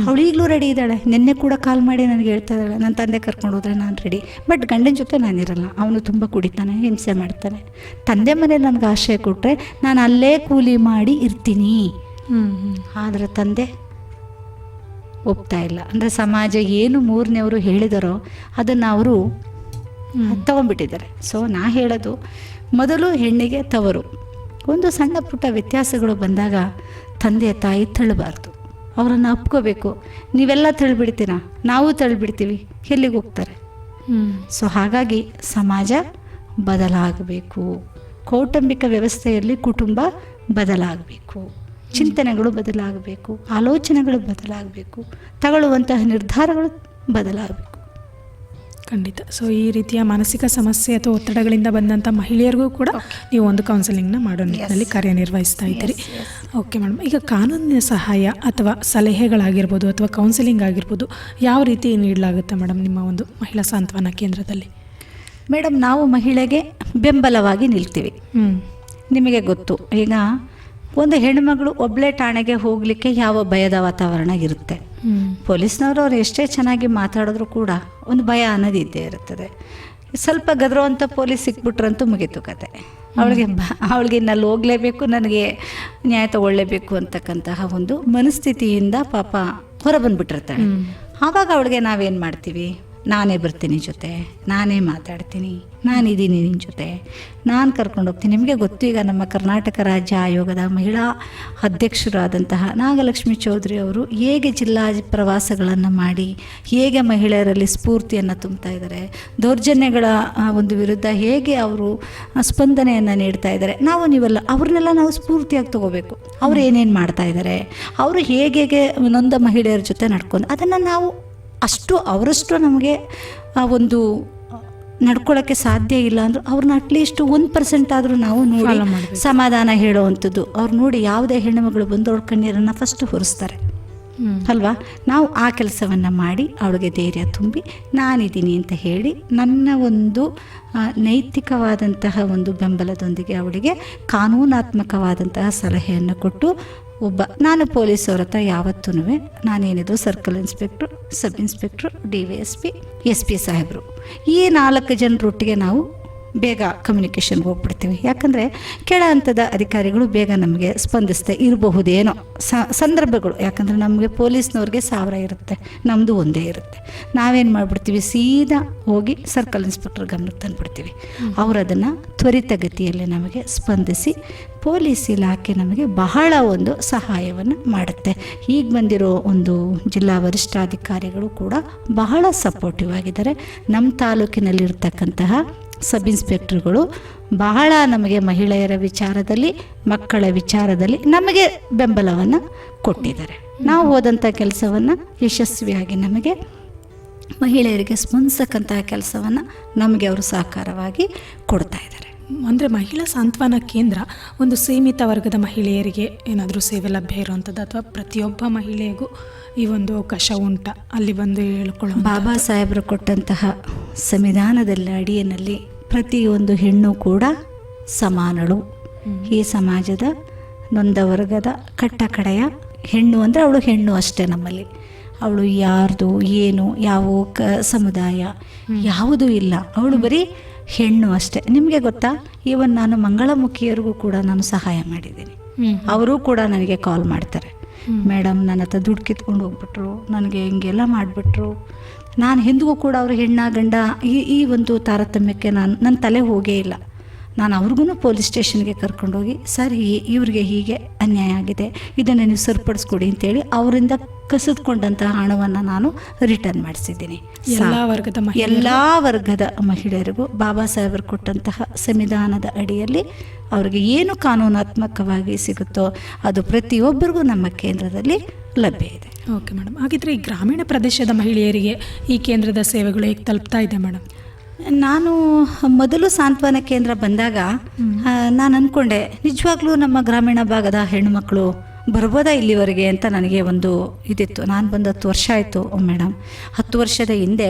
ಅವಳು ಈಗಲೂ ರೆಡಿ ಇದ್ದಾಳೆ. ನಿನ್ನೆ ಕೂಡ ಕಾಲ್ ಮಾಡಿ ನನಗೆ ಹೇಳ್ತಾ ಇದ್ದಾಳೆ, ನನ್ನ ತಂದೆ ಕರ್ಕೊಂಡು ಹೋದ್ರೆ ನಾನು ರೆಡಿ, ಬಟ್ ಗಂಡನ ಜೊತೆ ನಾನಿರಲ್ಲ, ಅವನು ತುಂಬ ಕುಡಿತಾನೆ, ಹಿಂಸೆ ಮಾಡ್ತಾನೆ. ತಂದೆ ಮನೇಲಿ ನನಗೆ ಆಶ್ರಯ ಕೊಟ್ಟರೆ ನಾನು ಅಲ್ಲೇ ಕೂಲಿ ಮಾಡಿ ಇರ್ತೀನಿ. ಆದರೆ ತಂದೆ ಒಪ್ತಾ ಇಲ್ಲ. ಅಂದರೆ ಸಮಾಜ ಏನು ಮೂರನೇವರು ಹೇಳಿದಾರೋ ಅದನ್ನು ಅವರು ತಗೊಂಡ್ಬಿಟ್ಟಿದ್ದಾರೆ. ಸೊ ನಾ ಹೇಳೋದು, ಮೊದಲು ಹೆಣ್ಣಿಗೆ ತವರು. ಒಂದು ಸಣ್ಣ ಪುಟ್ಟ ವ್ಯತ್ಯಾಸಗಳು ಬಂದಾಗ ತಂದೆ ತಾಯಿ ತಳ್ಳಬಾರ್ದು, ಅವರನ್ನು ಅಪ್ಕೋಬೇಕು. ನೀವೆಲ್ಲ ತಳ್ಳಿಬಿಡ್ತೀರಾ, ನಾವು ತಳ್ಳಿಬಿಡ್ತೀವಿ, ಎಲ್ಲಿಗೆ ಹೋಗ್ತಾರೆ? ಸೊ ಹಾಗಾಗಿ ಸಮಾಜ ಬದಲಾಗಬೇಕು. ಕೌಟುಂಬಿಕ ವ್ಯವಸ್ಥೆಯಲ್ಲಿ ಕುಟುಂಬ ಬದಲಾಗಬೇಕು, ಚಿಂತನೆಗಳು ಬದಲಾಗಬೇಕು, ಆಲೋಚನೆಗಳು ಬದಲಾಗಬೇಕು, ತಗೊಳ್ಳುವಂತಹ ನಿರ್ಧಾರಗಳು ಬದಲಾಗಬೇಕು. ಖಂಡಿತ. ಸೊ ಈ ರೀತಿಯ ಮಾನಸಿಕ ಸಮಸ್ಯೆ ಅಥವಾ ಒತ್ತಡಗಳಿಂದ ಬಂದಂಥ ಮಹಿಳೆಯರಿಗೂ ಕೂಡ ನೀವು ಒಂದು ಕೌನ್ಸಿಲಿಂಗ್ನ ಮಾಡೋ ನಿಟ್ಟಿನಲ್ಲಿ ಕಾರ್ಯನಿರ್ವಹಿಸ್ತಾ ಇದ್ದೀರಿ. ಓಕೆ ಮೇಡಮ್, ಈಗ ಕಾನೂನಿನ ಸಹಾಯ ಅಥವಾ ಸಲಹೆಗಳಾಗಿರ್ಬೋದು ಅಥವಾ ಕೌನ್ಸಿಲಿಂಗ್ ಆಗಿರ್ಬೋದು ಯಾವ ರೀತಿ ನೀಡಲಾಗುತ್ತೆ ಮೇಡಮ್ ನಿಮ್ಮ ಒಂದು ಮಹಿಳಾ ಸಾಂತ್ವನ ಕೇಂದ್ರದಲ್ಲಿ? ಮೇಡಮ್, ನಾವು ಮಹಿಳೆಗೆ ಬೆಂಬಲವಾಗಿ ನಿಲ್ತೀವಿ. ನಿಮಗೆ ಗೊತ್ತು, ಈಗ ಒಂದು ಹೆಣ್ಣುಮಗಳು ಒಬ್ಬಳೇ ಠಾಣೆಗೆ ಹೋಗಲಿಕ್ಕೆ ಯಾವ ಭಯದ ವಾತಾವರಣ ಇರುತ್ತೆ. ಪೊಲೀಸ್ನವರು ಅವ್ರು ಎಷ್ಟೇ ಚೆನ್ನಾಗಿ ಮಾತಾಡಿದ್ರು ಕೂಡ ಒಂದು ಭಯ ಅನ್ನೋದು ಇದ್ದೇ ಇರುತ್ತದೆ. ಸ್ವಲ್ಪ ಗದರುವಂಥ ಪೊಲೀಸ್ ಸಿಕ್ಬಿಟ್ರಂತೂ ಮುಗೀತು ಕತೆ. ಅವಳಿಗೆ ನಲ್ಲಿ ಹೋಗಲೇಬೇಕು, ನನಗೆ ನ್ಯಾಯ ತಗೊಳ್ಳೇಬೇಕು ಅಂತಕ್ಕಂತಹ ಒಂದು ಮನಸ್ಥಿತಿಯಿಂದ ಪಾಪ ಹೊರ ಬಂದುಬಿಟ್ಟಿರ್ತಾಳೆ. ಆವಾಗ ಅವಳಿಗೆ ನಾವೇನು ಮಾಡ್ತೀವಿ? ನಾನೇ ಬರ್ತೀನಿ ಜೊತೆ, ನಾನೇ ಮಾತಾಡ್ತೀನಿ, ನಾನಿದ್ದೀನಿ ನಿನ್ನ ಜೊತೆ, ನಾನು ಕರ್ಕೊಂಡು ಹೋಗ್ತೀನಿ. ನಿಮಗೆ ಗೊತ್ತು, ಈಗ ನಮ್ಮ ಕರ್ನಾಟಕ ರಾಜ್ಯ ಆಯೋಗದ ಮಹಿಳಾ ಅಧ್ಯಕ್ಷರಾದಂತಹ ನಾಗಲಕ್ಷ್ಮಿ ಚೌಧರಿ ಅವರು ಹೇಗೆ ಜಿಲ್ಲಾ ಪ್ರವಾಸಗಳನ್ನು ಮಾಡಿ ಹೇಗೆ ಮಹಿಳೆಯರಲ್ಲಿ ಸ್ಫೂರ್ತಿಯನ್ನು ತುಂಬ್ತಾ ಇದ್ದಾರೆ, ದೌರ್ಜನ್ಯಗಳ ಒಂದು ವಿರುದ್ಧ ಹೇಗೆ ಅವರು ಸ್ಪಂದನೆಯನ್ನು ನೀಡ್ತಾ ಇದ್ದಾರೆ. ನೀವೆಲ್ಲ ಅವ್ರನ್ನೆಲ್ಲ ನಾವು ಸ್ಫೂರ್ತಿಯಾಗಿ ತೊಗೋಬೇಕು. ಅವ್ರು ಏನೇನು ಮಾಡ್ತಾ ಇದ್ದಾರೆ, ಅವರು ಹೇಗೆ ನೊಂದ ಮಹಿಳೆಯರ ಜೊತೆ ನಡ್ಕೊಂಡು, ಅದನ್ನು ನಾವು ಅವರಷ್ಟು ನಮಗೆ ಒಂದು ನಡ್ಕೊಳ್ಳೋಕ್ಕೆ ಸಾಧ್ಯ ಇಲ್ಲ ಅಂದರೂ ಅವ್ರನ್ನ ಅಟ್ಲೀಸ್ಟ್ 1% ಆದರೂ ನಾವು ನೋಡಿ ಸಮಾಧಾನ ಹೇಳೋವಂಥದ್ದು. ಅವ್ರು ನೋಡಿ ಯಾವುದೇ ಹೆಣ್ಣುಮಗಳು ಬಂದು ಅವ್ರ ಕಣ್ಣೀರನ್ನು ಫಸ್ಟ್ ಹೊರಿಸ್ತಾರೆ ಅಲ್ವಾ? ನಾವು ಆ ಕೆಲಸವನ್ನು ಮಾಡಿ ಅವಳಿಗೆ ಧೈರ್ಯ ತುಂಬಿ ನಾನಿದ್ದೀನಿ ಅಂತ ಹೇಳಿ ನನ್ನ ಒಂದು ನೈತಿಕವಾದಂತಹ ಒಂದು ಬೆಂಬಲದೊಂದಿಗೆ ಅವಳಿಗೆ ಕಾನೂನಾತ್ಮಕವಾದಂತಹ ಸಲಹೆಯನ್ನು ಕೊಟ್ಟು ನಾನು ಪೊಲೀಸವ್ರ ಹತ್ರ ಯಾವತ್ತೂ ನಾನೇನಿದ್ರು ಸರ್ಕಲ್ ಇನ್ಸ್ಪೆಕ್ಟ್ರು, ಸಬ್ ಇನ್ಸ್ಪೆಕ್ಟ್ರು, DYSP, SP ಸಾಹೇಬರು, ಈ 4 ಜನರೊಟ್ಟಿಗೆ ನಾವು ಬೇಗ ಕಮ್ಯುನಿಕೇಷನ್ಗೆ ಹೋಗ್ಬಿಡ್ತೀವಿ. ಯಾಕಂದರೆ ಕೆಳ ಹಂತದ ಅಧಿಕಾರಿಗಳು ಬೇಗ ನಮಗೆ ಸ್ಪಂದಿಸ್ತಾ ಇರಬಹುದೇನೋ ಸಂದರ್ಭಗಳು. ಯಾಕಂದರೆ ನಮಗೆ ಪೊಲೀಸ್ನವ್ರಿಗೆ 1000 ಇರುತ್ತೆ, ನಮ್ಮದು ಒಂದೇ ಇರುತ್ತೆ. ನಾವೇನು ಮಾಡಿಬಿಡ್ತೀವಿ, ಸೀದಾ ಹೋಗಿ ಸರ್ಕಲ್ ಇನ್ಸ್ಪೆಕ್ಟರ್ ಗಮನಕ್ಕೆ ತಂದುಬಿಡ್ತೀವಿ. ಅವರು ಅದನ್ನು ತ್ವರಿತಗತಿಯಲ್ಲಿ ನಮಗೆ ಸ್ಪಂದಿಸಿ ಪೊಲೀಸ್ ಇಲಾಖೆ ನಮಗೆ ಬಹಳ ಒಂದು ಸಹಾಯವನ್ನು ಮಾಡುತ್ತೆ. ಈಗ ಬಂದಿರೋ ಒಂದು ಜಿಲ್ಲಾ ವರಿಷ್ಠಾಧಿಕಾರಿಗಳು ಕೂಡ ಬಹಳ ಸಪೋರ್ಟಿವ್ ಆಗಿದ್ದಾರೆ. ನಮ್ಮ ತಾಲೂಕಿನಲ್ಲಿರ್ತಕ್ಕಂತಹ ಸಬ್ ಇನ್ಸ್ಪೆಕ್ಟರ್ಗಳು ಬಹಳ ನಮಗೆ ಮಹಿಳೆಯರ ವಿಚಾರದಲ್ಲಿ, ಮಕ್ಕಳ ವಿಚಾರದಲ್ಲಿ ನಮಗೆ ಬೆಂಬಲವನ್ನು ಕೊಟ್ಟಿದ್ದಾರೆ. ನಾವು ಹೋದಂಥ ಕೆಲಸವನ್ನು ಯಶಸ್ವಿಯಾಗಿ ನಮಗೆ ಮಹಿಳೆಯರಿಗೆ ಸ್ಪಂದಿಸಕ್ಕಂತಹ ಕೆಲಸವನ್ನು ನಮಗೆ ಅವರು ಸಹಕಾರವಾಗಿ ಕೊಡ್ತಾ ಇದ್ದಾರೆ. ಅಂದರೆ ಮಹಿಳಾ ಸಾಂತ್ವನ ಕೇಂದ್ರ ಒಂದು ಸೀಮಿತ ವರ್ಗದ ಮಹಿಳೆಯರಿಗೆ ಏನಾದರೂ ಸೇವೆ ಲಭ್ಯ ಇರುವಂಥದ್ದು ಅಥವಾ ಪ್ರತಿಯೊಬ್ಬ ಮಹಿಳೆಗೂ ಈ ಒಂದು ಅವಕಾಶ ಉಂಟಾ ಅಲ್ಲಿ ಬಂದು ಹೇಳ್ಕೊಳ್ಳೋ? ಬಾಬಾ ಸಾಹೇಬರು ಕೊಟ್ಟಂತಹ ಸಂವಿಧಾನದಲ್ಲಿ ಅಡಿಯಲ್ಲಿ ಪ್ರತಿಯೊಂದು ಹೆಣ್ಣು ಕೂಡ ಸಮಾನಳು. ಈ ಸಮಾಜದ ನೊಂದ ವರ್ಗದ ಕಟ್ಟಕಡೆಯ ಹೆಣ್ಣು ಅಂದರೆ ಅವಳು ಹೆಣ್ಣು ಅಷ್ಟೇ. ನಮ್ಮಲ್ಲಿ ಅವಳು ಯಾರ್ದು ಏನು ಯಾವ ಸಮುದಾಯ ಯಾವುದೂ ಇಲ್ಲ, ಅವಳು ಬರೀ ಹೆಣ್ಣು ಅಷ್ಟೇ. ನಿಮಗೆ ಗೊತ್ತಾ, ನಾನು ಮಂಗಳಮುಖಿಯರಿಗೂ ಕೂಡ ನಾನು ಸಹಾಯ ಮಾಡಿದ್ದೀನಿ. ಅವರು ಕೂಡ ನನಗೆ ಕಾಲ್ ಮಾಡ್ತಾರೆ, ಮೇಡಮ್ ನನ್ನ ಹತ್ರ ದುಡ್ಡು ಕಿತ್ಕೊಂಡು ಹೋಗ್ಬಿಟ್ರು, ನನಗೆ ಹಿಂಗೆಲ್ಲ ಮಾಡಿಬಿಟ್ರು. ನಾನು ಎಂದಿಗೂ ಕೂಡ ಅವರು ಹೆಣ್ಣ ಗಂಡ ಈ ಒಂದು ತಾರತಮ್ಯಕ್ಕೆ ನನ್ನ ತಲೆ ಹೋಗೇ ಇಲ್ಲ. ನಾನು ಅವ್ರಿಗೂ ಪೊಲೀಸ್ ಸ್ಟೇಷನ್ಗೆ ಕರ್ಕೊಂಡೋಗಿ, ಸರ್ ಇವ್ರಿಗೆ ಹೀಗೆ ಅನ್ಯಾಯ ಆಗಿದೆ, ಇದನ್ನು ನೀವು ಸರಿಪಡಿಸ್ಕೊಡಿ ಅಂತೇಳಿ ಅವರಿಂದ ಕಸಿದುಕೊಂಡಂತಹ ಹಣವನ್ನು ನಾನು ರಿಟರ್ನ್ ಮಾಡಿಸಿದ್ದೀನಿ. ಎಲ್ಲ ವರ್ಗದ ಮಹಿಳೆಯರಿಗೂ ಬಾಬಾ ಸಾಹೇಬರು ಕೊಟ್ಟಂತಹ ಸಂವಿಧಾನದ ಅಡಿಯಲ್ಲಿ ಅವರಿಗೆ ಏನು ಕಾನೂನಾತ್ಮಕವಾಗಿ ಸಿಗುತ್ತೋ ಅದು ಪ್ರತಿಯೊಬ್ಬರಿಗೂ ನಮ್ಮ ಕೇಂದ್ರದಲ್ಲಿ ಲಭ್ಯ ಇದೆ. ಓಕೆ ಮೇಡಮ್, ಹಾಗಿದ್ರೆ ಈ ಗ್ರಾಮೀಣ ಪ್ರದೇಶದ ಮಹಿಳೆಯರಿಗೆ ಈ ಕೇಂದ್ರದ ಸೇವೆಗಳು ಹೇಗೆ ತಲುಪ್ತಾ ಇದೆ ಮೇಡಮ್? ನಾನು ಮೊದಲು ಸಾಂತ್ವನ ಕೇಂದ್ರ ಬಂದಾಗ ನಾನು ಅಂದ್ಕೊಂಡೆ ನಿಜವಾಗ್ಲೂ ನಮ್ಮ ಗ್ರಾಮೀಣ ಭಾಗದ ಹೆಣ್ಣುಮಕ್ಕಳು ಬರ್ಬೋದಾ ಇಲ್ಲಿವರೆಗೆ ಅಂತ ನನಗೆ ಒಂದು ಇದಿತ್ತು. ನಾನು ಬಂದು 10 ವರ್ಷ ಆಯಿತು ಮೇಡಮ್. 10 ವರ್ಷದ ಹಿಂದೆ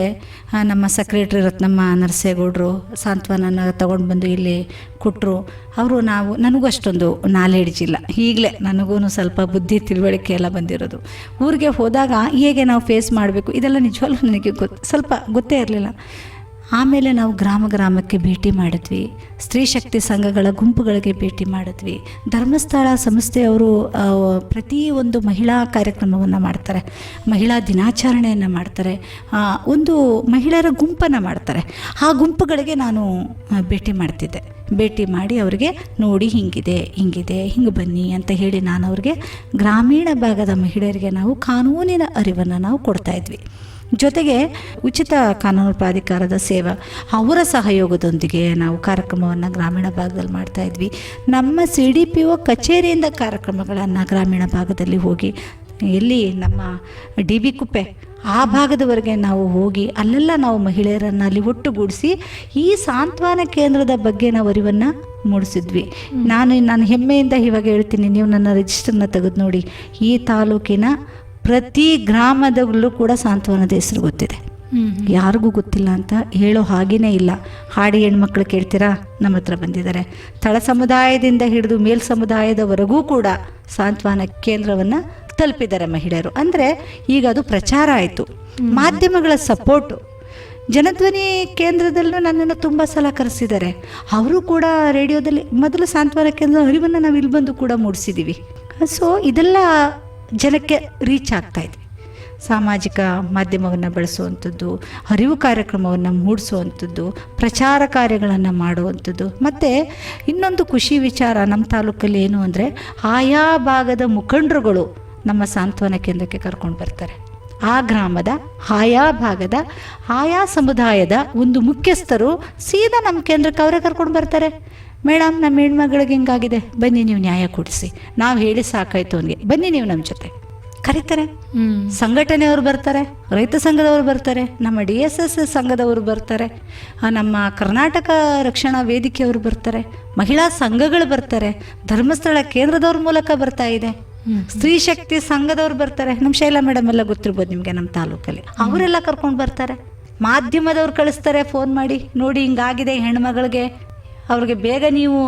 ನಮ್ಮ ಸೆಕ್ರೆಟ್ರಿ ರತ್ನಮ್ಮ ನರಸೇಗೌಡರು ಸಾಂತ್ವನ ತಗೊಂಡು ಬಂದು ಇಲ್ಲಿ ಕೊಟ್ಟರು. ಅವರು ನನಗೂ ಅಷ್ಟೊಂದು ನಾಲೆಡ್ಜ್ ಇಲ್ಲ, ಈಗಲೇ ನನಗೂ ಸ್ವಲ್ಪ ಬುದ್ಧಿ ತಿಳುವಳಿಕೆ ಎಲ್ಲ ಬಂದಿರೋದು. ಊರಿಗೆ ಹೋದಾಗ ಹೇಗೆ ನಾವು ಫೇಸ್ ಮಾಡಬೇಕು ಇದೆಲ್ಲ ನಿಜವಾಗ್ಲೂ ನನಗೆ ಸ್ವಲ್ಪ ಗೊತ್ತೇ ಇರಲಿಲ್ಲ. ಆಮೇಲೆ ನಾವು ಗ್ರಾಮಕ್ಕೆ ಭೇಟಿ ಮಾಡಿದ್ವಿ, ಸ್ತ್ರೀ ಶಕ್ತಿ ಸಂಘಗಳ ಗುಂಪುಗಳಿಗೆ ಭೇಟಿ ಮಾಡಿದ್ವಿ. ಧರ್ಮಸ್ಥಳ ಸಂಸ್ಥೆಯವರು ಪ್ರತಿಯೊಂದು ಮಹಿಳಾ ಕಾರ್ಯಕ್ರಮವನ್ನು ಮಾಡ್ತಾರೆ, ಮಹಿಳಾ ದಿನಾಚರಣೆಯನ್ನು ಮಾಡ್ತಾರೆ, ಒಂದು ಮಹಿಳೆಯರ ಗುಂಪನ್ನು ಮಾಡ್ತಾರೆ. ಆ ಗುಂಪುಗಳಿಗೆ ನಾನು ಭೇಟಿ ಮಾಡ್ತಿದ್ದೆ. ಭೇಟಿ ಮಾಡಿ ಅವರಿಗೆ ನೋಡಿ ಹಿಂಗೆ ಬನ್ನಿ ಅಂತ ಹೇಳಿ ನಾನು ಅವ್ರಿಗೆ ಗ್ರಾಮೀಣ ಭಾಗದ ಮಹಿಳೆಯರಿಗೆ ನಾವು ಕಾನೂನಿನ ಅರಿವನ್ನು ನಾವು ಕೊಡ್ತಾಯಿದ್ವಿ. ಜೊತೆಗೆ ಉಚಿತ ಕಾನೂನು ಪ್ರಾಧಿಕಾರದ ಸೇವೆ ಅವರ ಸಹಯೋಗದೊಂದಿಗೆ ನಾವು ಕಾರ್ಯಕ್ರಮವನ್ನು ಗ್ರಾಮೀಣ ಭಾಗದಲ್ಲಿ ಮಾಡ್ತಾಯಿದ್ವಿ. ನಮ್ಮ CDPO ಕಚೇರಿಯಿಂದ ಕಾರ್ಯಕ್ರಮಗಳನ್ನು ಗ್ರಾಮೀಣ ಭಾಗದಲ್ಲಿ ಹೋಗಿ, ಎಲ್ಲಿ ನಮ್ಮ DB ಕುಪ್ಪೆ ಆ ಭಾಗದವರೆಗೆ ನಾವು ಹೋಗಿ ಅಲ್ಲೆಲ್ಲ ನಾವು ಮಹಿಳೆಯರನ್ನು ಅಲ್ಲಿ ಒಟ್ಟುಗೂಡಿಸಿ ಈ ಸಾಂತ್ವನ ಕೇಂದ್ರದ ಬಗ್ಗೆ ನಾವು ಅರಿವನ್ನು ಮೂಡಿಸಿದ್ವಿ. ನಾನು ಹೆಮ್ಮೆಯಿಂದ ಇವಾಗ ಹೇಳ್ತೀನಿ, ನೀವು ನನ್ನ ರಿಜಿಸ್ಟರ್ನ ತೆಗೆದು ನೋಡಿ, ಈ ತಾಲೂಕಿನ ಪ್ರತಿ ಗ್ರಾಮದಲ್ಲೂ ಕೂಡ ಸಾಂತ್ವನದ ಹೆಸರು ಗೊತ್ತಿದೆ. ಯಾರಿಗೂ ಗೊತ್ತಿಲ್ಲ ಅಂತ ಹೇಳೋ ಹಾಗೇ ಇಲ್ಲ. ಹಾಡಿ ಹೆಣ್ಮಕ್ಳು ಕೇಳ್ತೀರಾ, ನಮ್ಮ ಹತ್ರ ಬಂದಿದ್ದಾರೆ. ತಳ ಸಮುದಾಯದಿಂದ ಹಿಡಿದು ಮೇಲ್ ಸಮುದಾಯದವರೆಗೂ ಕೂಡ ಸಾಂತ್ವನ ಕೇಂದ್ರವನ್ನು ತಲುಪಿದ್ದಾರೆ ಮಹಿಳೆಯರು. ಅಂದರೆ ಈಗ ಅದು ಪ್ರಚಾರ ಆಯಿತು, ಮಾಧ್ಯಮಗಳ ಸಪೋರ್ಟು. ಜನಧ್ವನಿ ಕೇಂದ್ರದಲ್ಲೂ ನನ್ನನ್ನು ತುಂಬ ಸಲ ಕರೆಸಿದ್ದಾರೆ. ಅವರು ಕೂಡ ರೇಡಿಯೋದಲ್ಲಿ ಮೊದಲು ಸಾಂತ್ವನ ಕೇಂದ್ರ ಅರಿವನ್ನು ನಾವು ಇಲ್ಲಿ ಬಂದು ಕೂಡ ಮೂಡಿಸಿದ್ದೀವಿ. ಸೊ ಇದೆಲ್ಲ ಜನಕ್ಕೆ ರೀಚ್ ಆಗ್ತಾಯಿದ್ವಿ. ಸಾಮಾಜಿಕ ಮಾಧ್ಯಮವನ್ನು ಬಳಸುವಂಥದ್ದು, ಅರಿವು ಕಾರ್ಯಕ್ರಮವನ್ನು ಮೂಡಿಸುವಂಥದ್ದು, ಪ್ರಚಾರ ಕಾರ್ಯಗಳನ್ನು ಮಾಡುವಂಥದ್ದು. ಮತ್ತು ಇನ್ನೊಂದು ಖುಷಿ ವಿಚಾರ ನಮ್ಮ ತಾಲೂಕಲ್ಲಿ ಏನು ಅಂದರೆ, ಆಯಾ ಭಾಗದ ಮುಖಂಡರುಗಳು ನಮ್ಮ ಸಾಂತ್ವನ ಕೇಂದ್ರಕ್ಕೆ ಕರ್ಕೊಂಡು ಬರ್ತಾರೆ. ಆ ಗ್ರಾಮದ ಆಯಾ ಭಾಗದ ಆಯಾ ಸಮುದಾಯದ ಒಂದು ಮುಖ್ಯಸ್ಥರು ಸೀದಾ ನಮ್ಮ ಕೇಂದ್ರಕ್ಕೆ ಅವರೇ ಕರ್ಕೊಂಡು ಬರ್ತಾರೆ. ಮೇಡಮ್, ನಮ್ಮ ಹೆಣ್ಮಗಳಿಗೆ ಹಿಂಗಾಗಿದೆ, ಬನ್ನಿ ನೀವು ನ್ಯಾಯ ಕೊಡಿಸಿ. ನಾವು ಹೇಳಿ ಸಾಕಾಯ್ತು ಅವನಿಗೆ, ಬನ್ನಿ ನೀವು ನಮ್ಮ ಜೊತೆ ಕರೀತಾರೆ. ಸಂಘಟನೆಯವರು ಬರ್ತಾರೆ, ರೈತ ಸಂಘದವರು ಬರ್ತಾರೆ, ನಮ್ಮ DSS ಸಂಘದವರು ಬರ್ತಾರೆ, ನಮ್ಮ ಕರ್ನಾಟಕ ರಕ್ಷಣಾ ವೇದಿಕೆಯವರು ಬರ್ತಾರೆ, ಮಹಿಳಾ ಸಂಘಗಳು ಬರ್ತಾರೆ, ಧರ್ಮಸ್ಥಳ ಕೇಂದ್ರದವ್ರ ಮೂಲಕ ಬರ್ತಾ ಇದೆ, ಸ್ತ್ರೀ ಶಕ್ತಿ ಸಂಘದವ್ರು ಬರ್ತಾರೆ. ನಮ್ಮ ಶೈಲಾ ಮೇಡಮ್ ಎಲ್ಲ ಗೊತ್ತಿರ್ಬೋದು ನಿಮಗೆ, ನಮ್ಮ ತಾಲೂಕಲ್ಲಿ ಅವರೆಲ್ಲ ಕರ್ಕೊಂಡು ಬರ್ತಾರೆ. ಮಾಧ್ಯಮದವ್ರು ಕಳಿಸ್ತಾರೆ ಫೋನ್ ಮಾಡಿ, ನೋಡಿ ಹಿಂಗಾಗಿದೆ ಹೆಣ್ಮಗಳಿಗೆ, ಅವ್ರಿಗೆ ಬೇಗ ನೀವು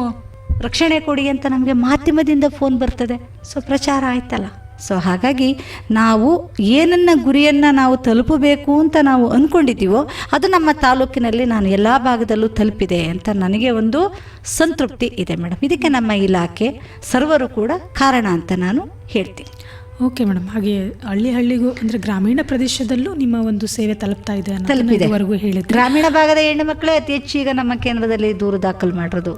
ರಕ್ಷಣೆ ಕೊಡಿ ಅಂತ ನಮಗೆ ಮಾಧ್ಯಮದಿಂದ ಫೋನ್ ಬರ್ತದೆ. ಸೊ ಪ್ರಚಾರ ಆಯ್ತಲ್ಲ. ಸೊ ಹಾಗಾಗಿ ನಾವು ಏನನ್ನ ಗುರಿಯನ್ನು ನಾವು ತಲುಪಬೇಕು ಅಂತ ನಾವು ಅಂದ್ಕೊಂಡಿದ್ದೀವೋ ಅದು ನಮ್ಮ ತಾಲೂಕಿನಲ್ಲಿ ನಾನು ಎಲ್ಲ ಭಾಗದಲ್ಲೂ ತಲುಪಿದೆ ಅಂತ ನನಗೆ ಒಂದು ಸಂತೃಪ್ತಿ ಇದೆ ಮೇಡಮ್. ಇದಕ್ಕೆ ನಮ್ಮ ಇಲಾಖೆ ಸರ್ವರು ಕೂಡ ಕಾರಣ ಅಂತ ನಾನು ಹೇಳ್ತೀನಿ. ಓಕೆ ಮೇಡಮ್, ಹಾಗೆ ಹಳ್ಳಿಗೂ ಅಂದರೆ ಗ್ರಾಮೀಣ ಪ್ರದೇಶದಲ್ಲೂ ನಿಮ್ಮ ಒಂದು ಸೇವೆ ತಲುಪ್ತಾ ಇದೆ ತಲುಪಿದೆವರೆಗೂ ಹೇಳಿದ್ರು. ಗ್ರಾಮೀಣ ಭಾಗದ ಹೆಣ್ಣು ಮಕ್ಕಳೇ ಅತಿ ಹೆಚ್ಚು ಈಗ ನಮ್ಮ ಕೇಂದ್ರದಲ್ಲಿ ದೂರು ದಾಖಲು ಮಾಡಿರೋದು.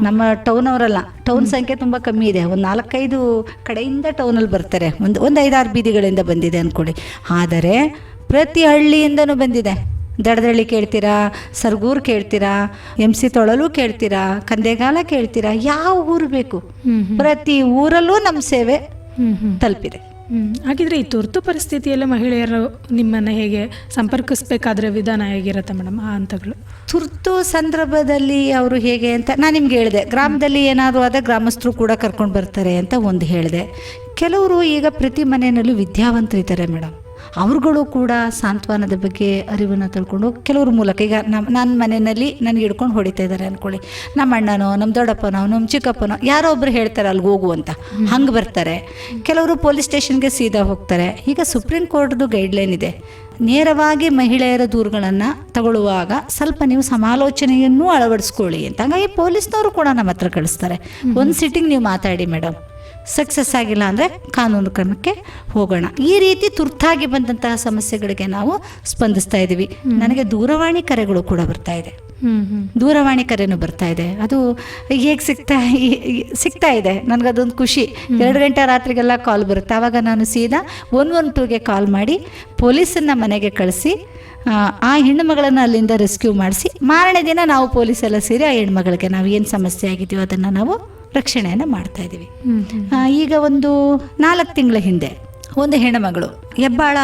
ನಮ್ಮ ಟೌನ್ ಅವರಲ್ಲ, ಟೌನ್ ಸಂಖ್ಯೆ ತುಂಬ ಕಮ್ಮಿ ಇದೆ. ಒಂದು 4-5 ಕಡೆಯಿಂದ ಟೌನಲ್ಲಿ ಬರ್ತಾರೆ, ಒಂದು 5-6 ಬೀದಿಗಳಿಂದ ಬಂದಿದೆ ಅಂದ್ಕೊಳ್ಳಿ. ಆದರೆ ಪ್ರತಿ ಹಳ್ಳಿಯಿಂದನೂ ಬಂದಿದೆ. ದಡದಳ್ಳಿ ಕೇಳ್ತೀರಾ, ಸರ್ಗೂರು ಕೇಳ್ತೀರಾ, MC ತೊಳಲು ಕೇಳ್ತೀರಾ, ಕಂದೆಗಾಲ ಕೇಳ್ತೀರಾ, ಯಾವ ಊರು ಬೇಕು ಪ್ರತಿ ಊರಲ್ಲೂ ನಮ್ಮ ಸೇವೆ ತಲುಪಿದೆ. ಹಾಗಿದ್ರೆ ಈ ತುರ್ತು ಪರಿಸ್ಥಿತಿಯಲ್ಲಿ ಮಹಿಳೆಯರು ನಿಮ್ಮನ್ನು ಹೇಗೆ ಸಂಪರ್ಕಿಸಬೇಕಾದ್ರೆ ವಿಧಾನ ಹೇಗಿರುತ್ತೆ ಮೇಡಮ್? ಆ ಹಂತಗಳು ತುರ್ತು ಸಂದರ್ಭದಲ್ಲಿ ಅವರು ಹೇಗೆ ಅಂತ ನಾನು ನಿಮ್ಗೆ ಹೇಳಿದೆ. ಗ್ರಾಮದಲ್ಲಿ ಏನಾದರೂ ಆದ ಗ್ರಾಮಸ್ಥರು ಕೂಡ ಕರ್ಕೊಂಡು ಬರ್ತಾರೆ ಅಂತ ಒಂದು ಹೇಳಿದೆ. ಕೆಲವರು ಈಗ ಪ್ರತಿ ಮನೆಯಲ್ಲೂ ವಿದ್ಯಾವಂತರಿದ್ದಾರೆ ಮೇಡಮ್. ಅವ್ರುಗಳು ಕೂಡ ಸಾಂತ್ವನದ ಬಗ್ಗೆ ಅರಿವನ್ನು ತಿಳ್ಕೊಂಡು ಕೆಲವ್ರ ಮೂಲಕ, ಈಗ ನನ್ನ ಮನೆಯಲ್ಲಿ ನನಗೆ ಹಿಡ್ಕೊಂಡು ಹೊಡಿತಾ ಇದ್ದಾರೆ ಅಂದ್ಕೊಳ್ಳಿ, ನಮ್ಮ ಅಣ್ಣನೋ ನಮ್ಮ ದೊಡ್ಡಪ್ಪನೋ ನಮ್ಮ ಚಿಕ್ಕಪ್ಪನೋ ಯಾರೋ ಒಬ್ರು ಹೇಳ್ತಾರೆ ಅಲ್ಲಿಗೆ ಹೋಗು ಅಂತ, ಹಂಗೆ ಬರ್ತಾರೆ. ಕೆಲವರು ಪೊಲೀಸ್ ಸ್ಟೇಷನ್ಗೆ ಸೀದಾ ಹೋಗ್ತಾರೆ. ಈಗ ಸುಪ್ರೀಂ ಕೋರ್ಟ್ದು ಗೈಡ್ಲೈನ್ ಇದೆ, ನೇರವಾಗಿ ಮಹಿಳೆಯರ ದೂರುಗಳನ್ನು ತಗೊಳ್ಳುವಾಗ ಸ್ವಲ್ಪ ನೀವು ಸಮಾಲೋಚನೆಯನ್ನು ಅಳವಡಿಸ್ಕೊಳ್ಳಿ ಅಂತ. ಹಾಗಾಗಿ ಪೊಲೀಸ್ನವರು ಕೂಡ ನಮ್ಮ ಹತ್ರ ಕಳಿಸ್ತಾರೆ. ಒಂದು ಸಿಟ್ಟಿಂಗ್ ನೀವು ಮಾತಾಡಿ ಮೇಡಮ್, ಸಕ್ಸಸ್ ಆಗಿಲ್ಲ ಅಂದರೆ ಕಾನೂನು ಕ್ರಮಕ್ಕೆ ಹೋಗೋಣ. ಈ ರೀತಿ ತುರ್ತಾಗಿ ಬಂದಂತಹ ಸಮಸ್ಯೆಗಳಿಗೆ ನಾವು ಸ್ಪಂದಿಸ್ತಾ ಇದ್ದೀವಿ. ನನಗೆ ದೂರವಾಣಿ ಕರೆಗಳು ಕೂಡ ಬರ್ತಾ ಇದೆ, ದೂರವಾಣಿ ಕರೆನೂ ಬರ್ತಾ ಇದೆ. ಅದು ಹೇಗೆ ಸಿಗ್ತಾ ಇದೆ, ನನಗದೊಂದು ಖುಷಿ. 2 ಗಂಟೆ ರಾತ್ರಿಗೆಲ್ಲ ಕಾಲ್ ಬರುತ್ತೆ. ಆವಾಗ ನಾನು ಸೀದಾ 112ಗೆ ಕಾಲ್ ಮಾಡಿ ಪೊಲೀಸನ್ನು ಮನೆಗೆ ಕಳಿಸಿ ಆ ಹೆಣ್ಣುಮಗಳನ್ನು ಅಲ್ಲಿಂದ ರೆಸ್ಕ್ಯೂ ಮಾಡಿಸಿ ಮಾರನೇ ದಿನ ನಾವು ಪೊಲೀಸೆಲ್ಲ ಸೇರಿ ಆ ಹೆಣ್ಮಗಳಿಗೆ ನಾವು ಏನು ಸಮಸ್ಯೆ ಆಗಿದೆಯೋ ಅದನ್ನು ನಾವು ರಕ್ಷಣೆಯನ್ನು ಮಾಡ್ತಾ ಇದ್ದೀವಿ. ಈಗ ಒಂದು 4 ತಿಂಗಳ ಹಿಂದೆ ಒಂದು ಹೆಣ್ಣುಮಗಳು ಹೆಬ್ಬಾಳ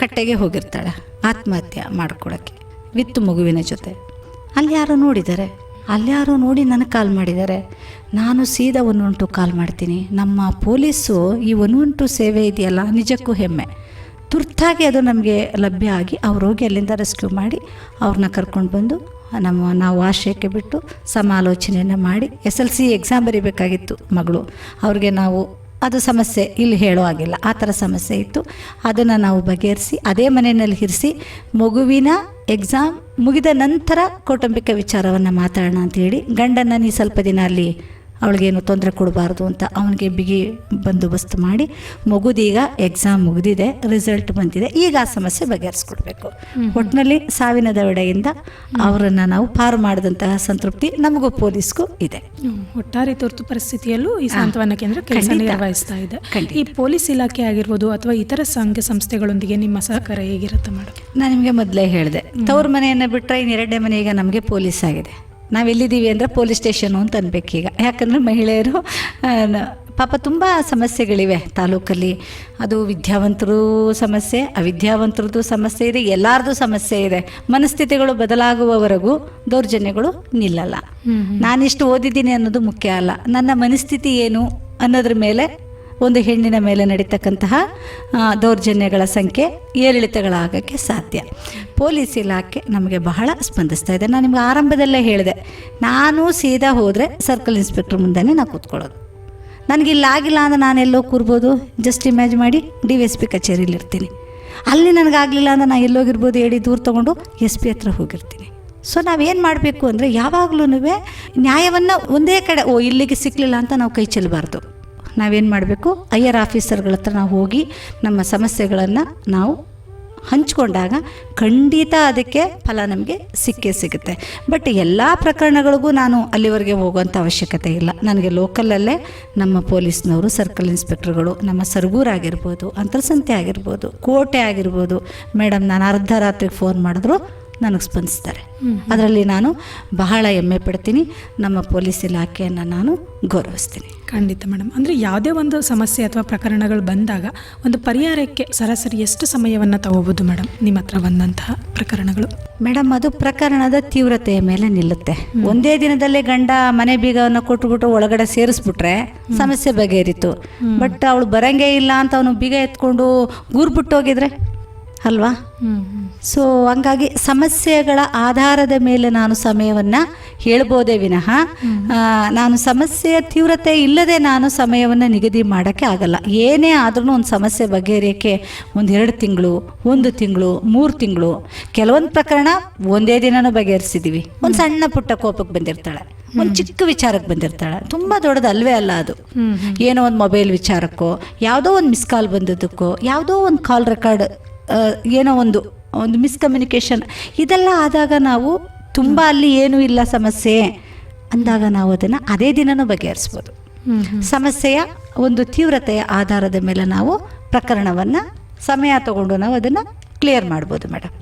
ಕಟ್ಟೆಗೆ ಹೋಗಿರ್ತಾಳೆ ಆತ್ಮಹತ್ಯೆ ಮಾಡ್ಕೊಳ್ಳೋಕ್ಕೆ ವಿತ್ತು ಮಗುವಿನ ಜೊತೆ. ಅಲ್ಲಿ ಯಾರೋ ನೋಡಿದ್ದಾರೆ, ನೋಡಿ ನನಗೆ ಕಾಲ್ ಮಾಡಿದ್ದಾರೆ. ನಾನು ಸೀದಾ 112 ಕಾಲ್ ಮಾಡ್ತೀನಿ. ನಮ್ಮ ಪೊಲೀಸು ಈ 112 ಸೇವೆ ಇದೆಯಲ್ಲ ನಿಜಕ್ಕೂ ಹೆಮ್ಮೆ. ತುರ್ತಾಗಿ ಅದು ನಮಗೆ ಲಭ್ಯ ಆಗಿ ಅವ್ರು ಹೋಗಿ ಅಲ್ಲಿಂದ ರೆಸ್ಕ್ಯೂ ಮಾಡಿ ಅವ್ರನ್ನ ಕರ್ಕೊಂಡು ಬಂದು ನಾವು ಆಶ್ರಯಕ್ಕೆ ಬಿಟ್ಟು ಸಮಾಲೋಚನೆಯನ್ನು ಮಾಡಿ SLC ಎಕ್ಸಾಮ್ ಬರೀಬೇಕಾಗಿತ್ತು ಮಗಳು. ಅವ್ರಿಗೆ ನಾವು ಅದು ಸಮಸ್ಯೆ ಇಲ್ಲಿ ಹೇಳೋ ಆಗಿಲ್ಲ, ಆ ಥರ ಸಮಸ್ಯೆ ಇತ್ತು. ಅದನ್ನು ನಾವು ಬಗೆಹರಿಸಿ ಅದೇ ಮನೆಯಲ್ಲಿ ಇರಿಸಿ ಮಗುವಿನ ಎಕ್ಸಾಮ್ ಮುಗಿದ ನಂತರ ಕೌಟುಂಬಿಕ ವಿಚಾರವನ್ನು ಮಾತಾಡೋಣ ಅಂತೇಳಿ ಗಂಡನ್ನು ನೀ ಸ್ವಲ್ಪ ದಿನ ಅಲ್ಲಿ ಅವಳಿಗೇನು ತೊಂದರೆ ಕೊಡಬಾರ್ದು ಅಂತ ಅವನಿಗೆ ಬಿಗಿ ಬಂದೋಬಸ್ತ್ ಮಾಡಿ ಮಗುದೀಗ ಎಕ್ಸಾಮ್ ಮುಗಿದಿದೆ, ರಿಸಲ್ಟ್ ಬಂದಿದೆ. ಈಗ ಆ ಸಮಸ್ಯೆ ಬಗೆಹರಿಸ್ಕೊಡ್ಬೇಕು. ಒಟ್ಟಿನಲ್ಲಿ ಸಾವಿನ ದವಡೆಯಿಂದ ಅವರನ್ನು ನಾವು ಪಾರು ಮಾಡಿದಂತಹ ಸಂತೃಪ್ತಿ ನಮಗೂ ಪೊಲೀಸ್ಗೂ ಇದೆ. ಒಟ್ಟಾರೆ ತುರ್ತು ಪರಿಸ್ಥಿತಿಯಲ್ಲೂ ಈ ಸಾಂತ್ವನ ಕೇಂದ್ರ ಕೆಲಸ ನಿರ್ವಹಿಸ್ತಾ ಇದೆ. ಈ ಪೊಲೀಸ್ ಇಲಾಖೆ ಆಗಿರ್ಬೋದು ಅಥವಾ ಇತರ ಸಂಘ ಸಂಸ್ಥೆಗಳೊಂದಿಗೆ ನಿಮ್ಮ ಸಹಕಾರ ಹೇಗಿರುತ್ತೆ ಮೇಡಮ್? ನಾನು ನಿಮಗೆ ಮೊದಲೇ ಹೇಳಿದೆ, ತವ್ರ ಮನೆಯನ್ನು ಬಿಟ್ಟರೆ ಇನ್ನು 2ನೇ ಮನೆ ಈಗ ನಮಗೆ ಪೊಲೀಸ್ ಆಗಿದೆ. ನಾವೆಲ್ಲಿದ್ದೀವಿ ಅಂದರೆ ಪೊಲೀಸ್ ಸ್ಟೇಷನು ಅಂತ ಅನ್ಬೇಕೀಗ. ಯಾಕಂದರೆ ಮಹಿಳೆಯರು ಪಾಪ ತುಂಬ ಸಮಸ್ಯೆಗಳಿವೆ ತಾಲೂಕಲ್ಲಿ. ಅದು ವಿದ್ಯಾವಂತರು ಸಮಸ್ಯೆ, ಅವಿದ್ಯಾವಂತರದ್ದು ಸಮಸ್ಯೆ ಇದೆ, ಎಲ್ಲರದ್ದು ಸಮಸ್ಯೆ ಇದೆ. ಮನಸ್ಥಿತಿಗಳು ಬದಲಾಗುವವರೆಗೂ ದೌರ್ಜನ್ಯಗಳು ನಿಲ್ಲಲ್ಲ. ನಾನಿಷ್ಟು ಓದಿದ್ದೀನಿ ಅನ್ನೋದು ಮುಖ್ಯ ಅಲ್ಲ, ನನ್ನ ಮನಸ್ಥಿತಿ ಏನು ಅನ್ನೋದ್ರ ಮೇಲೆ ಒಂದು ಹೆಣ್ಣಿನ ಮೇಲೆ ನಡೀತಕ್ಕಂತಹ ದೌರ್ಜನ್ಯಗಳ ಸಂಖ್ಯೆ ಏರಿಳಿತಗಳಾಗೋಕ್ಕೆ ಸಾಧ್ಯ. ಪೊಲೀಸ್ ಇಲಾಖೆ ನಮಗೆ ಬಹಳ ಸ್ಪಂದಿಸ್ತಾ ಇದೆ. ನಾನು ನಿಮ್ಗೆ ಆರಂಭದಲ್ಲೇ ಹೇಳಿದೆ, ನಾನು ಸೀದಾ ಹೋದರೆ ಸರ್ಕಲ್ ಇನ್ಸ್ಪೆಕ್ಟರ್ ಮುಂದೆನೇ ನಾನು ಕೂತ್ಕೊಳ್ಳೋದು. ನನಗಿಲ್ಲ ಆಗಿಲ್ಲ ಅಂದರೆ ನಾನೆಲ್ಲೋ ಕೂರ್ಬೋದು. ಜಸ್ಟ್ ಇಮ್ಯಾಜ್ ಮಾಡಿ DSP ಕಚೇರಿಲಿರ್ತೀನಿ. ಅಲ್ಲಿ ನನಗಾಗಲಿಲ್ಲ ಅಂದರೆ ನಾನು ಎಲ್ಲೋಗಿರ್ಬೋದು ಹೇಳಿ ದೂರ ತೊಗೊಂಡು SP ಹತ್ರ ಹೋಗಿರ್ತೀನಿ. ಸೊ ನಾವೇನು ಮಾಡಬೇಕು ಅಂದರೆ ಯಾವಾಗಲೂ ನ್ಯಾಯವನ್ನು ಒಂದೇ ಕಡೆ ಇಲ್ಲಿಗೆ ಸಿಕ್ಕಲಿಲ್ಲ ಅಂತ ನಾವು ಕೈ ಚೆಲ್ಲಬಾರ್ದು. ನಾವೇನು ಮಾಡಬೇಕು, ಹೈಯರ್ ಆಫೀಸರ್ಗಳ ಹತ್ರ ನಾವು ಹೋಗಿ ನಮ್ಮ ಸಮಸ್ಯೆಗಳನ್ನು ನಾವು ಹಂಚ್ಕೊಂಡಾಗ ಖಂಡಿತ ಅದಕ್ಕೆ ಫಲ ನಮಗೆ ಸಿಕ್ಕೇ ಸಿಗುತ್ತೆ. ಬಟ್ ಎಲ್ಲ ಪ್ರಕರಣಗಳಿಗೂ ನಾನು ಅಲ್ಲಿವರೆಗೆ ಹೋಗುವಂಥ ಅವಶ್ಯಕತೆ ಇಲ್ಲ. ನನಗೆ ಲೋಕಲಲ್ಲೇ ನಮ್ಮ ಪೊಲೀಸ್ನವರು, ಸರ್ಕಲ್ ಇನ್ಸ್ಪೆಕ್ಟರ್ಗಳು, ನಮ್ಮ ಸರಗೂರಾಗಿರ್ಬೋದು, ಅಂತರ್ಸಂತೆ ಆಗಿರ್ಬೋದು, ಕೋಟೆ ಆಗಿರ್ಬೋದು, ಮೇಡಮ್ ನಾನು ಅರ್ಧ ರಾತ್ರಿಗೆ ಫೋನ್ ಮಾಡಿದ್ರು ನನಗೆ ಸ್ಪಂದಿಸ್ತಾರೆ. ಅದರಲ್ಲಿ ನಾನು ಬಹಳ ಹೆಮ್ಮೆ ಪಡ್ತೀನಿ. ನಮ್ಮ ಪೊಲೀಸ್ ಇಲಾಖೆಯನ್ನು ನಾನು ಗೌರವಿಸ್ತೀನಿ. ಖಂಡಿತ ಮೇಡಮ್. ಅಂದರೆ ಯಾವುದೇ ಒಂದು ಸಮಸ್ಯೆ ಅಥವಾ ಪ್ರಕರಣಗಳು ಬಂದಾಗ ಒಂದು ಪರಿಹಾರಕ್ಕೆ ಸರಾಸರಿ ಎಷ್ಟು ಸಮಯವನ್ನು ತಗೋಬೋದು ಮೇಡಮ್ ನಿಮ್ಮ ಹತ್ರ ಬಂದಂತಹ ಪ್ರಕರಣಗಳು? ಮೇಡಮ್, ಅದು ಪ್ರಕರಣದ ತೀವ್ರತೆಯ ಮೇಲೆ ನಿಲ್ಲುತ್ತೆ. ಒಂದೇ ದಿನದಲ್ಲೇ ಗಂಡ ಮನೆ ಬೀಗವನ್ನು ಕೊಟ್ಟುಬಿಟ್ಟು ಒಳಗಡೆ ಸೇರಿಸ್ಬಿಟ್ರೆ ಸಮಸ್ಯೆ ಬಗೆಹರಿತು. ಬಟ್ ಅವಳು ಬರಂಗೇ ಇಲ್ಲ ಅಂತ ಅವನು ಬೀಗ ಎತ್ಕೊಂಡು ಗೂರ್ಬಿಟ್ಟೋಗಿದ್ರೆ ಅಲ್ವಾ? ಸೊ ಹಂಗಾಗಿ ಸಮಸ್ಯೆಗಳ ಆಧಾರದ ಮೇಲೆ ನಾನು ಸಮಯವನ್ನು ಹೇಳ್ಬೋದೇ ವಿನಃ ನಾನು ಸಮಸ್ಯೆಯ ತೀವ್ರತೆ ಇಲ್ಲದೆ ನಾನು ಸಮಯವನ್ನು ನಿಗದಿ ಮಾಡೋಕ್ಕೆ ಆಗಲ್ಲ. ಏನೇ ಆದ್ರೂ ಒಂದು ಸಮಸ್ಯೆ ಬಗೆಹರಿಯೋಕ್ಕೆ 1-2 ತಿಂಗಳು, 1 ತಿಂಗಳು, 3 ತಿಂಗಳು. ಕೆಲವೊಂದು ಪ್ರಕರಣ ಒಂದೇ ದಿನನೂ ಬಗೆಹರಿಸಿದ್ದೀವಿ. ಒಂದು ಸಣ್ಣ ಪುಟ್ಟ ಕೋಪಕ್ಕೆ ಬಂದಿರ್ತಾಳೆ, ಒಂದು ಚಿಕ್ಕ ವಿಚಾರಕ್ಕೆ ಬಂದಿರ್ತಾಳೆ, ತುಂಬ ದೊಡ್ಡದು ಅಲ್ವೇ ಅಲ್ಲ ಅದು. ಏನೋ ಒಂದು ಮೊಬೈಲ್ ವಿಚಾರಕ್ಕೋ, ಯಾವುದೋ ಒಂದು ಮಿಸ್ ಕಾಲ್ ಬಂದದ್ದಕ್ಕೋ, ಯಾವುದೋ ಒಂದು ಕಾಲ್ ರೆಕಾರ್ಡ್, ಏನೋ ಒಂದು ಮಿಸ್ಕಮ್ಯುನಿಕೇಷನ್, ಇದೆಲ್ಲ ಆದಾಗ ನಾವು ತುಂಬ ಅಲ್ಲಿ ಏನೂ ಇಲ್ಲ ಸಮಸ್ಯೆ ಅಂದಾಗ ನಾವು ಅದನ್ನು ಅದೇ ದಿನನೂ ಬಗೆಹರಿಸ್ಬೋದು. ಸಮಸ್ಯೆಯ ಒಂದು ತೀವ್ರತೆಯ ಆಧಾರದ ಮೇಲೆ ನಾವು ಪ್ರಕರಣವನ್ನು ಸಮಯ ತಗೊಂಡು ನಾವು ಅದನ್ನು ಕ್ಲಿಯರ್ ಮಾಡ್ಬೋದು ಮೇಡಮ್.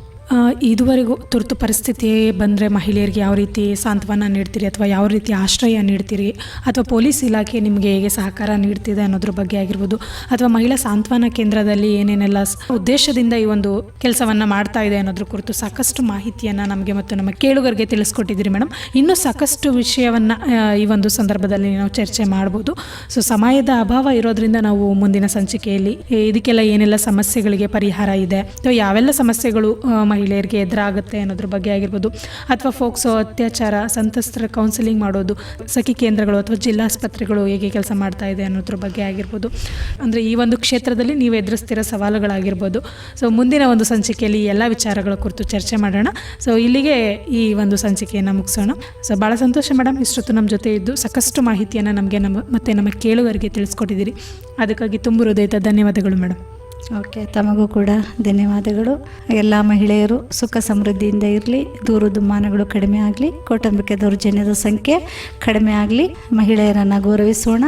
ಇದುವರೆಗೂ ತುರ್ತು ಪರಿಸ್ಥಿತಿ ಬಂದರೆ ಮಹಿಳೆಯರಿಗೆ ಯಾವ ರೀತಿ ಸಾಂತ್ವನ ನೀಡ್ತೀರಿ ಅಥವಾ ಯಾವ ರೀತಿ ಆಶ್ರಯ ನೀಡ್ತೀರಿ ಅಥವಾ ಪೊಲೀಸ್ ಇಲಾಖೆ ನಿಮಗೆ ಹೇಗೆ ಸಹಕಾರ ನೀಡ್ತಿದೆ ಅನ್ನೋದ್ರ ಬಗ್ಗೆ ಆಗಿರ್ಬೋದು, ಅಥವಾ ಮಹಿಳಾ ಸಾಂತ್ವನ ಕೇಂದ್ರದಲ್ಲಿ ಏನೇನೆಲ್ಲ ಉದ್ದೇಶದಿಂದ ಈ ಒಂದು ಕೆಲಸವನ್ನು ಮಾಡ್ತಾ ಇದೆ ಅನ್ನೋದ್ರ ಕುರಿತು ಸಾಕಷ್ಟು ಮಾಹಿತಿಯನ್ನು ನಮಗೆ ಮತ್ತು ನಮ್ಮ ಕೇಳುಗರಿಗೆ ತಿಳಿಸ್ಕೊಟ್ಟಿದ್ದೀರಿ ಮೇಡಮ್. ಇನ್ನೂ ಸಾಕಷ್ಟು ವಿಷಯವನ್ನು ಈ ಒಂದು ಸಂದರ್ಭದಲ್ಲಿ ನಾವು ಚರ್ಚೆ ಮಾಡ್ಬೋದು. ಸೊ ಸಮಯದ ಅಭಾವ ಇರೋದ್ರಿಂದ ನಾವು ಮುಂದಿನ ಸಂಚಿಕೆಯಲ್ಲಿ ಇದಕ್ಕೆಲ್ಲ ಏನೆಲ್ಲ ಸಮಸ್ಯೆಗಳಿಗೆ ಪರಿಹಾರ ಇದೆ ಅಥವಾ ಯಾವೆಲ್ಲ ಸಮಸ್ಯೆಗಳು ಮಹಿಳೆಯರಿಗೆ ಎದುರಾಗುತ್ತೆ ಅನ್ನೋದ್ರ ಬಗ್ಗೆ ಆಗಿರ್ಬೋದು, ಅಥವಾ ಫೋಕ್ಸೋ ಅತ್ಯಾಚಾರ ಸಂತ್ರಸ್ತರ ಕೌನ್ಸಿಲಿಂಗ್ ಮಾಡೋದು, ಸಖಿ ಕೇಂದ್ರಗಳು ಅಥವಾ ಜಿಲ್ಲಾಸ್ಪತ್ರೆಗಳು ಹೇಗೆ ಕೆಲಸ ಮಾಡ್ತಾ ಇದೆ ಅನ್ನೋದ್ರ ಬಗ್ಗೆ ಆಗಿರ್ಬೋದು, ಅಂದರೆ ಈ ಒಂದು ಕ್ಷೇತ್ರದಲ್ಲಿ ನೀವು ಎದುರಿಸ್ತಿರೋ ಸವಾಲುಗಳಾಗಿರ್ಬೋದು. ಸೊ ಮುಂದಿನ ಒಂದು ಸಂಚಿಕೆಯಲ್ಲಿ ಎಲ್ಲ ವಿಚಾರಗಳ ಕುರಿತು ಚರ್ಚೆ ಮಾಡೋಣ. ಸೊ ಇಲ್ಲಿಗೆ ಈ ಒಂದು ಸಂಚಿಕೆಯನ್ನು ಮುಗಿಸೋಣ. ಸೊ ಭಾಳ ಸಂತೋಷ ಮೇಡಮ್, ಇಷ್ಟೊತ್ತು ನಮ್ಮ ಜೊತೆ ಇದ್ದು ಸಾಕಷ್ಟು ಮಾಹಿತಿಯನ್ನು ನಮಗೆ ಮತ್ತು ನಮ್ಮ ಕೇಳುಗರಿಗೆ ತಿಳಿಸ್ಕೊಟ್ಟಿದ್ದೀರಿ. ಅದಕ್ಕಾಗಿ ತುಂಬ ಹೃದಯದ ಧನ್ಯವಾದಗಳು ಮೇಡಮ್. ಓಕೆ, ತಮಗೂ ಕೂಡ ಧನ್ಯವಾದಗಳು. ಎಲ್ಲ ಮಹಿಳೆಯರು ಸುಖ ಸಮೃದ್ಧಿಯಿಂದ ಇರಲಿ, ದೂರು ದುಮ್ಮಾನಗಳು ಕಡಿಮೆ ಆಗಲಿ, ಕೌಟುಂಬಿಕ ದೌರ್ಜನ್ಯದ ಸಂಖ್ಯೆ ಕಡಿಮೆ ಆಗಲಿ, ಮಹಿಳೆಯರನ್ನು ಗೌರವಿಸೋಣ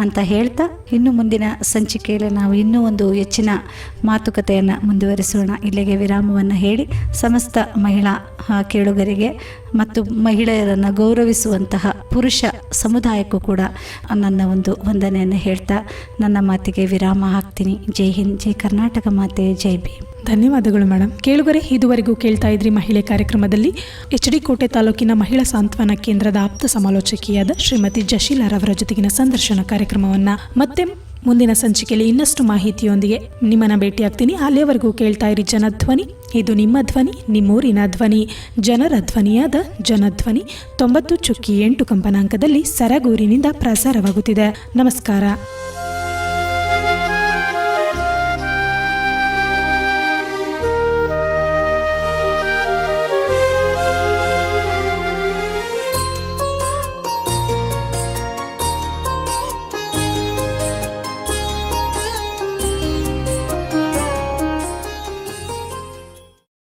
ಅಂತ ಹೇಳ್ತಾ, ಇನ್ನು ಮುಂದಿನ ಸಂಚಿಕೆಯಲ್ಲಿ ನಾವು ಇನ್ನೂ ಒಂದು ಹೆಚ್ಚಿನ ಮಾತುಕತೆಯನ್ನು ಮುಂದುವರಿಸೋಣ. ಇಲ್ಲಿಗೆ ವಿರಾಮವನ್ನು ಹೇಳಿ ಸಮಸ್ತ ಮಹಿಳಾ ಕೇಳುಗರಿಗೆ ಮತ್ತು ಮಹಿಳೆಯರನ್ನು ಗೌರವಿಸುವಂತಹ ಪುರುಷ ಸಮುದಾಯಕ್ಕೂ ಕೂಡ ನನ್ನ ಒಂದು ವಂದನೆಯನ್ನು ಹೇಳ್ತಾ ನನ್ನ ಮಾತಿಗೆ ವಿರಾಮ ಹಾಕ್ತೀನಿ. ಜೈ ಹಿಂದ್, ಜೈ ಕರ್ನಾಟಕ ಮಾತೆ, ಜೈ ಭೀಮ್. ಧನ್ಯವಾದಗಳು ಮೇಡಮ್. ಕೇಳುಗರೆ, ಇದುವರೆಗೂ ಕೇಳ್ತಾ ಇದ್ರಿ ಮಹಿಳೆ ಕಾರ್ಯಕ್ರಮದಲ್ಲಿ HD ಕೋಟೆ ತಾಲೂಕಿನ ಮಹಿಳಾ ಸಾಂತ್ವನ ಕೇಂದ್ರದ ಆಪ್ತ ಸಮಾಲೋಚಕಿಯಾದ ಶ್ರೀಮತಿ ಜಶೀಲಾರವರ ಜೊತೆಗಿನ ಸಂದರ್ಶನ ಕಾರ್ಯಕ್ರಮವನ್ನು ಮತ್ತೆ ಮುಂದಿನ ಸಂಚಿಕೆಯಲ್ಲಿ ಇನ್ನಷ್ಟು ಮಾಹಿತಿಯೊಂದಿಗೆ ನಿಮ್ಮನ್ನು ಭೇಟಿಯಾಗ್ತೀನಿ. ಅಲ್ಲಿಯವರೆಗೂ ಕೇಳ್ತಾ ಇರಿ ಜನಧ್ವನಿ. ಇದು ನಿಮ್ಮ ಧ್ವನಿ, ನಿಮ್ಮೂರಿನ ಧ್ವನಿ, ಜನರ ಧ್ವನಿಯಾದ ಜನಧ್ವನಿ 90.8 ಕಂಪನಾಂಕದಲ್ಲಿ ಸರಗೂರಿನಿಂದ ಪ್ರಸಾರವಾಗುತ್ತಿದೆ. ನಮಸ್ಕಾರ.